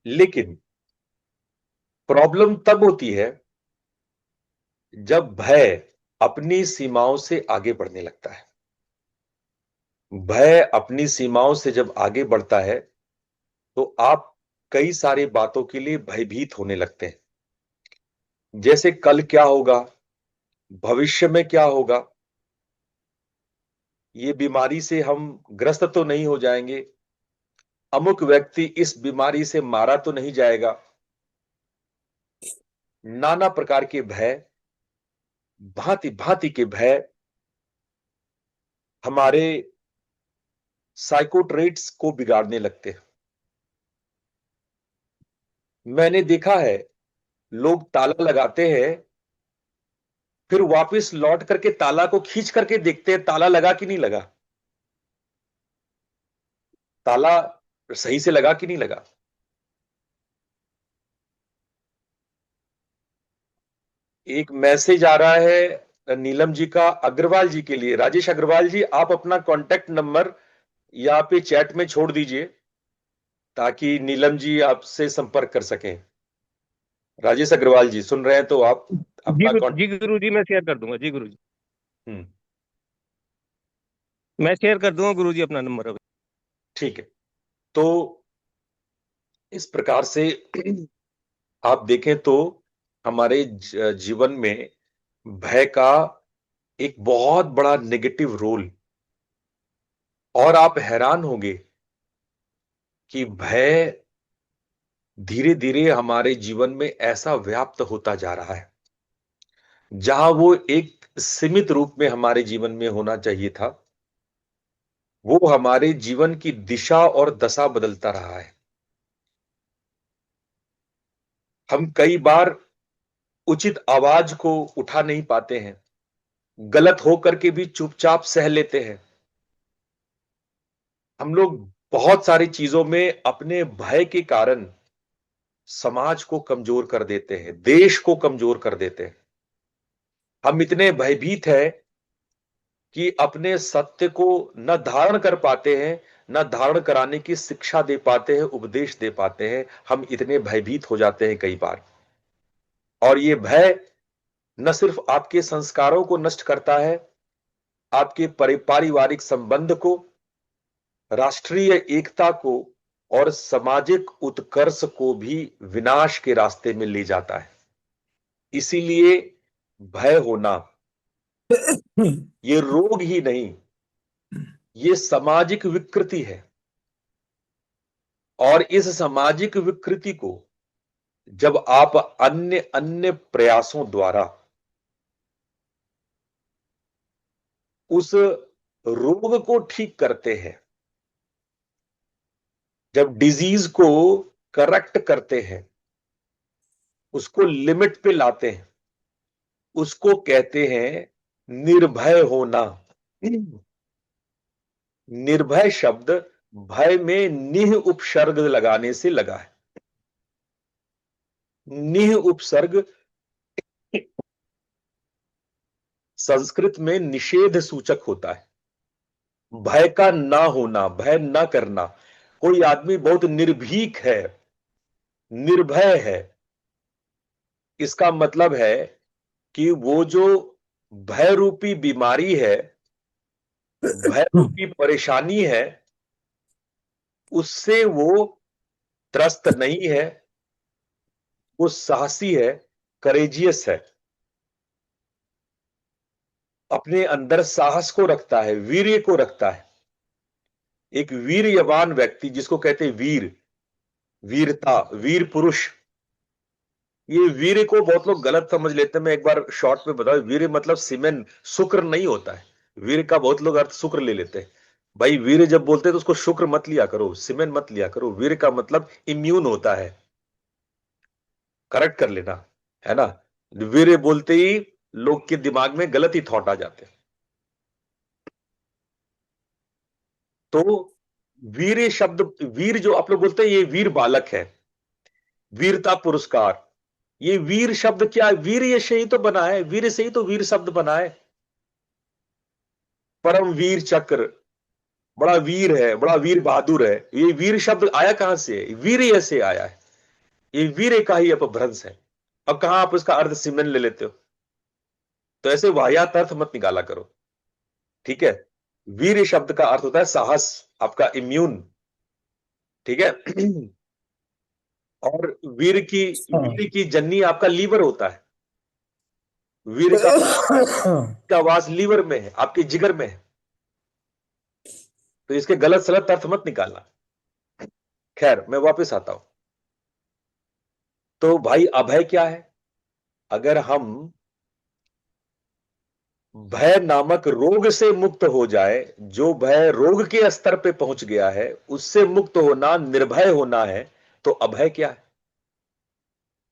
लेकिन प्रॉब्लम तब होती है जब भय अपनी सीमाओं से आगे बढ़ने लगता है। भय अपनी सीमाओं से जब आगे बढ़ता है तो आप कई सारी बातों के लिए भयभीत होने लगते हैं, जैसे कल क्या होगा, भविष्य में क्या होगा, ये बीमारी से हम ग्रस्त तो नहीं हो जाएंगे, अमुक व्यक्ति इस बीमारी से मारा तो नहीं जाएगा। नाना प्रकार के भय, भांति भांति के भय हमारे साइकोट्रेट्स को बिगाड़ने लगते हैं। मैंने देखा है लोग ताला लगाते हैं, फिर वापस लौट करके ताला को खींच करके देखते हैं ताला लगा कि नहीं लगा, ताला सही से लगा कि नहीं लगा। एक मैसेज आ रहा है नीलम जी का अग्रवाल जी के लिए। राजेश अग्रवाल जी, आप अपना कांटेक्ट नंबर यहाँ पे चैट में छोड़ दीजिए ताकि नीलम जी आपसे संपर्क कर सकें। राजेश अग्रवाल जी सुन रहे हैं तो आप अपना जी गुरु जी, मैं शेयर कर दूंगा। जी गुरु जी, हम्म, मैं शेयर कर दूंगा गुरु जी अपना नंबर अभी। ठीक है। तो इस प्रकार से आप देखें तो हमारे जीवन में भय का एक बहुत बड़ा नेगेटिव रोल, और आप हैरान होंगे कि भय धीरे धीरे हमारे जीवन में ऐसा व्याप्त होता जा रहा है, जहां वो एक सीमित रूप में हमारे जीवन में होना चाहिए था, वो हमारे जीवन की दिशा और दशा बदलता रहा है। हम कई बार उचित आवाज को उठा नहीं पाते हैं, गलत होकर के भी चुपचाप सह लेते हैं। हम लोग बहुत सारी चीजों में अपने भय के कारण समाज को कमजोर कर देते हैं, देश को कमजोर कर देते हैं। हम इतने भयभीत हैं कि अपने सत्य को न धारण कर पाते हैं, न धारण कराने की शिक्षा दे पाते हैं, उपदेश दे पाते हैं। हम इतने भयभीत हो जाते हैं कई बार। और ये भय न सिर्फ आपके संस्कारों को नष्ट करता है, आपके पारिवारिक संबंध को, राष्ट्रीय एकता को और सामाजिक उत्कर्ष को भी विनाश के रास्ते में ले जाता है। इसीलिए भय होना ये रोग ही नहीं, ये सामाजिक विकृति है। और इस सामाजिक विकृति को जब आप अन्य अन्य प्रयासों द्वारा उस रोग को ठीक करते हैं, जब डिजीज को करेक्ट करते हैं, उसको लिमिट पे लाते हैं, उसको कहते हैं निर्भय होना। निर्भय शब्द भय में निह उपसर्ग लगाने से लगा है। निह उपसर्ग संस्कृत में निषेध सूचक होता है, भय का ना होना, भय ना करना। कोई आदमी बहुत निर्भीक है, निर्भय है, इसका मतलब है कि वो जो भय रूपी बीमारी है, भय रूपी परेशानी है, उससे वो त्रस्त नहीं है, वो साहसी है, करेजियस है, अपने अंदर साहस को रखता है, वीर्य को रखता है। एक वीर्यवान व्यक्ति जिसको कहते हैं वीर, वीरता, वीर पुरुष, ये वीर को बहुत लोग गलत समझ लेते हैं। मैं एक बार शॉर्ट में बताऊं, वीर मतलब सीमेन, शुक्र नहीं होता है। वीर का बहुत लोग अर्थ शुक्र ले लेते हैं। भाई वीर जब बोलते हैं तो उसको शुक्र मत लिया करो, सीमेन मत लिया करो। वीर का मतलब इम्यून होता है, करेक्ट कर लेना, है ना। वीर बोलते ही लोग के दिमाग में गलत ही थॉट आ जाते हैं। तो वीर शब्द, वीर जो आप लोग बोलते हैं ये वीर बालक है, वीरता पुरस्कार, ये वीर शब्द क्या है? वीर ये से ही तो बना है, वीर से ही तो वीर शब्द बना है। परम वीर चक्र, बड़ा वीर है, बड़ा वीर बहादुर है। ये वीर शब्द आया कहां से है? वीर से आया है। ये वीर का ही अपभ्रंश है। अब कहां आप इसका अर्थ सिमरन ले लेते हो? तो ऐसे वाहियात अर्थ मत निकाला करो, ठीक है। वीर शब्द का अर्थ होता है साहस, आपका इम्यून, ठीक है। और वीर की जन्नी आपका लीवर होता है। वीर का वास लीवर में है, आपके जिगर में है। तो इसके गलत सलत अर्थ मत निकालना। खैर मैं वापस आता हूं। तो भाई अभय क्या है? अगर हम भय नामक रोग से मुक्त हो जाए, जो भय रोग के स्तर पे पहुंच गया है, उससे मुक्त होना, निर्भय होना है, तो अभय क्या है?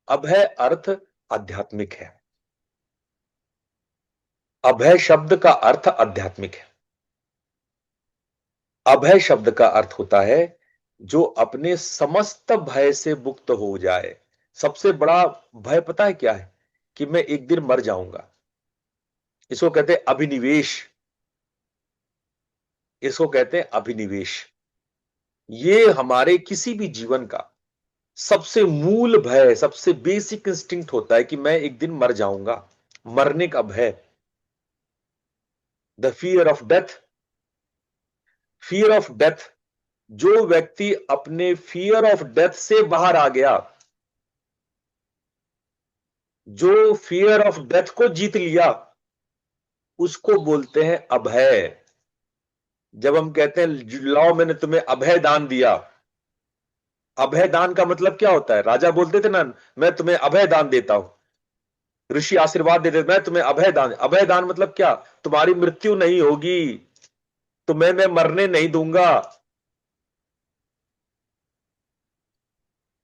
अभय अर्थ आध्यात्मिक है। अभय शब्द का अर्थ आध्यात्मिक है। अभय शब्द का अर्थ होता है जो अपने समस्त भय से मुक्त हो जाए। सबसे बड़ा भय पता है क्या है? कि मैं एक दिन मर जाऊंगा। इसको कहते हैं अभिनिवेश। इसको कहते हैं अभिनिवेश। ये हमारे किसी भी जीवन का सबसे मूल भय, सबसे बेसिक इंस्टिंक्ट होता है कि मैं एक दिन मर जाऊंगा। मरने का भय, the fear of death. Fear of death. जो व्यक्ति अपने फियर ऑफ डेथ से बाहर आ गया, जो फियर ऑफ डेथ को जीत लिया, उसको बोलते हैं अभय। जब हम कहते हैं लाओ मैंने तुम्हें अभय दान दिया, अभय दान का मतलब क्या होता है? राजा बोलते थे ना, मैं तुम्हें अभय दान देता हूं। ऋषि आशीर्वाद देते थे, मैं तुम्हें अभय दान। अभय दान मतलब क्या? तुम्हारी मृत्यु नहीं होगी, तुम्हें मैं मरने नहीं दूंगा।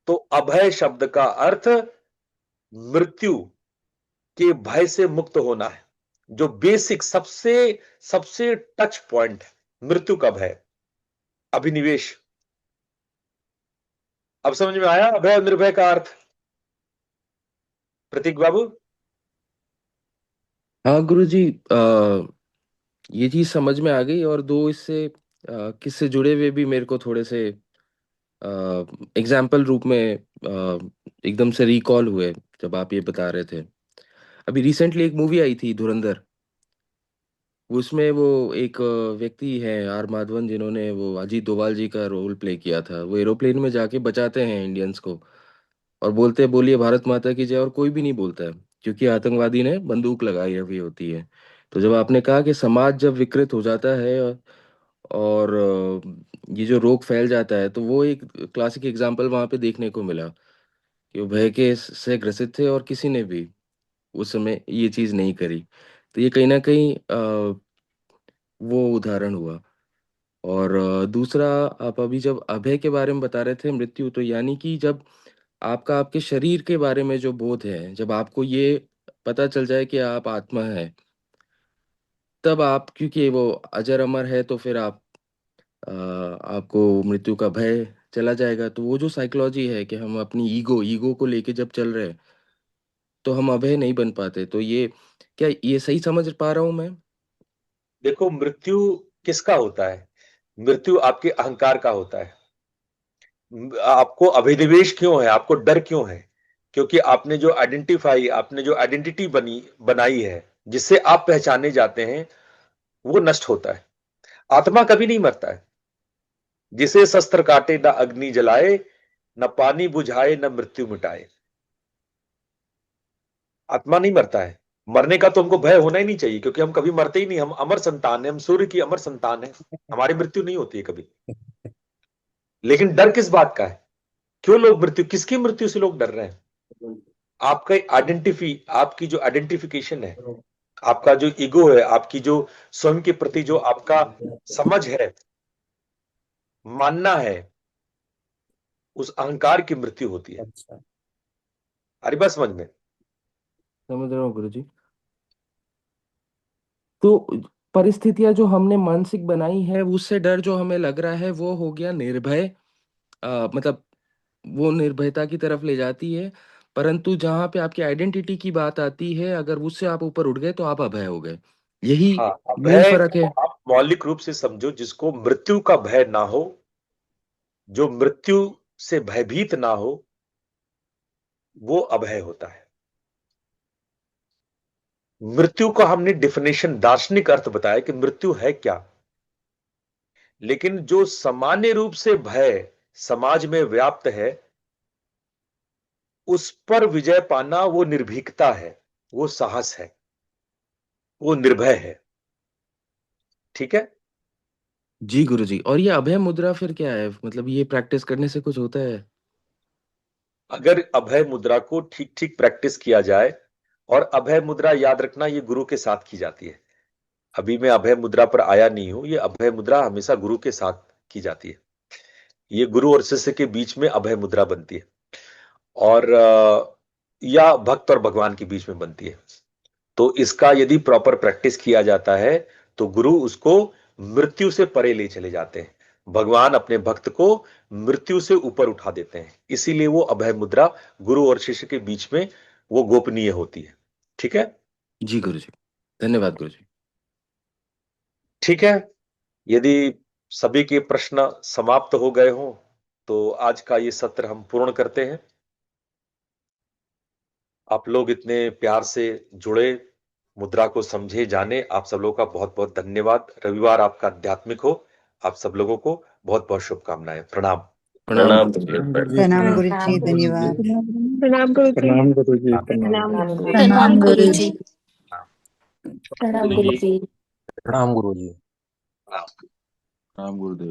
तो अभय शब्द का अर्थ मृत्यु के भय से मुक्त होना है। जो बेसिक सबसे सबसे टच पॉइंट है, मृत्यु का भय, अभिनिवेश। अब समझ में आया अभय और निर्भय का अर्थ? प्रतीक बाबू। हाँ गुरुजी, ये चीज समझ में आ गई, और दो इससे किससे जुड़े हुए भी मेरे को थोड़े से एग्जाम्पल रूप में एकदम से रिकॉल हुए जब आप ये बता रहे थे। अभी रिसेंटली एक मूवी आई थी धुरंधर। उसमें वो एक व्यक्ति है आर माधवन, जिन्होंने वो अजीत डोभाल जी का रोल प्ले किया था। वो एरोप्लेन में जाके बचाते हैं इंडियंस को, और बोलते हैं बोलिए भारत माता की जय, और कोई भी नहीं बोलता है क्योंकि आतंकवादी ने बंदूक लगाई हुई होती है। तो जब आपने कहा कि समाज जब विकृत हो जाता है और ये जो रोग फैल जाता है, तो वो एक क्लासिक एग्जाम्पल वहां पे देखने को मिला कि वो भय के से ग्रसित थे और किसी ने भी उस समय ये चीज नहीं करी। तो ये कहीं ना कहीं वो उदाहरण हुआ। और दूसरा, आप अभी जब अभय के बारे में बता रहे थे मृत्यु, तो यानी कि जब आपका आपके शरीर के बारे में जो बोध है, जब आपको ये पता चल जाए कि आप आत्मा है, तब आप, क्योंकि वो अजर अमर है, तो फिर आप आपको मृत्यु का भय चला जाएगा। तो वो जो साइकोलॉजी है कि हम अपनी ईगो ईगो को लेके जब चल रहे हैं, तो हम अभय नहीं बन पाते। तो ये क्या, ये सही समझ पा रहा हूँ मैं? देखो, मृत्यु किसका होता है? मृत्यु आपके अहंकार का होता है। आपको अभिनिवेश क्यों है? आपको डर क्यों है? क्योंकि आपने जो आइडेंटिटी बनाई है, जिससे आप पहचाने जाते हैं, वो नष्ट होता है। आत्मा कभी नहीं मरता है। जिसे शस्त्र काटे न अग्नि जलाए, न पानी बुझाए न मृत्यु मिटाए। आत्मा नहीं मरता है। मरने का तो हमको भय होना ही नहीं चाहिए, क्योंकि हम कभी मरते ही नहीं। हम अमर संतान है, हम सूर्य की अमर संतान है। हमारी मृत्यु नहीं होती है कभी। लेकिन डर किस बात का है? क्यों लोग मृत्यु, किसकी मृत्यु से लोग डर रहे हैं? आपका आपकी जो आइडेंटिफिकेशन है, आपका जो ईगो है, आपकी जो स्वयं के प्रति जो आपका समझ है, मानना है, उस अहंकार की मृत्यु होती है। अच्छा, अरे बस समझ में। समझ रहा हूँ गुरुजी। तो परिस्थितियां जो हमने मानसिक बनाई है, उससे डर जो हमें लग रहा है वो हो गया निर्भय। मतलब वो निर्भयता की तरफ ले जाती है। परंतु जहां पे आपकी आइडेंटिटी की बात आती है, अगर उससे आप ऊपर उठ गए तो आप अभय हो गए। यही हाँ, मूल भय फर्क को है। आप मौलिक रूप से समझो। जिसको मृत्यु का भय ना हो, जो मृत्यु से भयभीत ना हो, वो अभय होता है। मृत्यु का हमने डिफिनेशन, दार्शनिक अर्थ बताया कि मृत्यु है क्या। लेकिन जो सामान्य रूप से भय समाज में व्याप्त है, उस पर विजय पाना वो निर्भीकता है, वो साहस है, वो निर्भय है। ठीक है। जी गुरुजी। और ये अभय मुद्रा फिर क्या है? मतलब ये प्रैक्टिस करने से कुछ होता है? अगर अभय मुद्रा को ठीक ठीक प्रैक्टिस किया जाए, और अभय मुद्रा याद रखना, ये गुरु के साथ की जाती है। अभी मैं अभय मुद्रा पर आया नहीं हूं। ये अभय मुद्रा हमेशा गुरु के साथ की जाती है। ये गुरु और शिष्य के बीच में अभय मुद्रा बनती है, और या भक्त और भगवान के बीच में बनती है। तो इसका यदि प्रॉपर प्रैक्टिस किया जाता है तो गुरु उसको मृत्यु से परे ले चले जाते हैं। भगवान अपने भक्त को मृत्यु से ऊपर उठा देते हैं। इसीलिए वो अभय मुद्रा गुरु और शिष्य के बीच में वो गोपनीय होती है। ठीक है जी गुरुजी, धन्यवाद गुरुजी। ठीक है, यदि सभी के प्रश्न समाप्त हो गए हों तो आज का ये सत्र हम पूर्ण करते हैं। आप लोग इतने प्यार से जुड़े, मुद्रा को समझे, जाने, आप सब लोगों का बहुत बहुत धन्यवाद। रविवार आपका आध्यात्मिक हो। आप सब लोगों को बहुत बहुत शुभकामनाएं। प्रणाम। प्रणाम। प्रणाम गुरुजी, धन्यवाद। प्रणाम गुरुजी। प्रणाम गुरुजी। प्रणाम गुरुजी। प्रणाम गुरुजी। प्रणाम गुरुजी। प्रणाम गुरुदेव।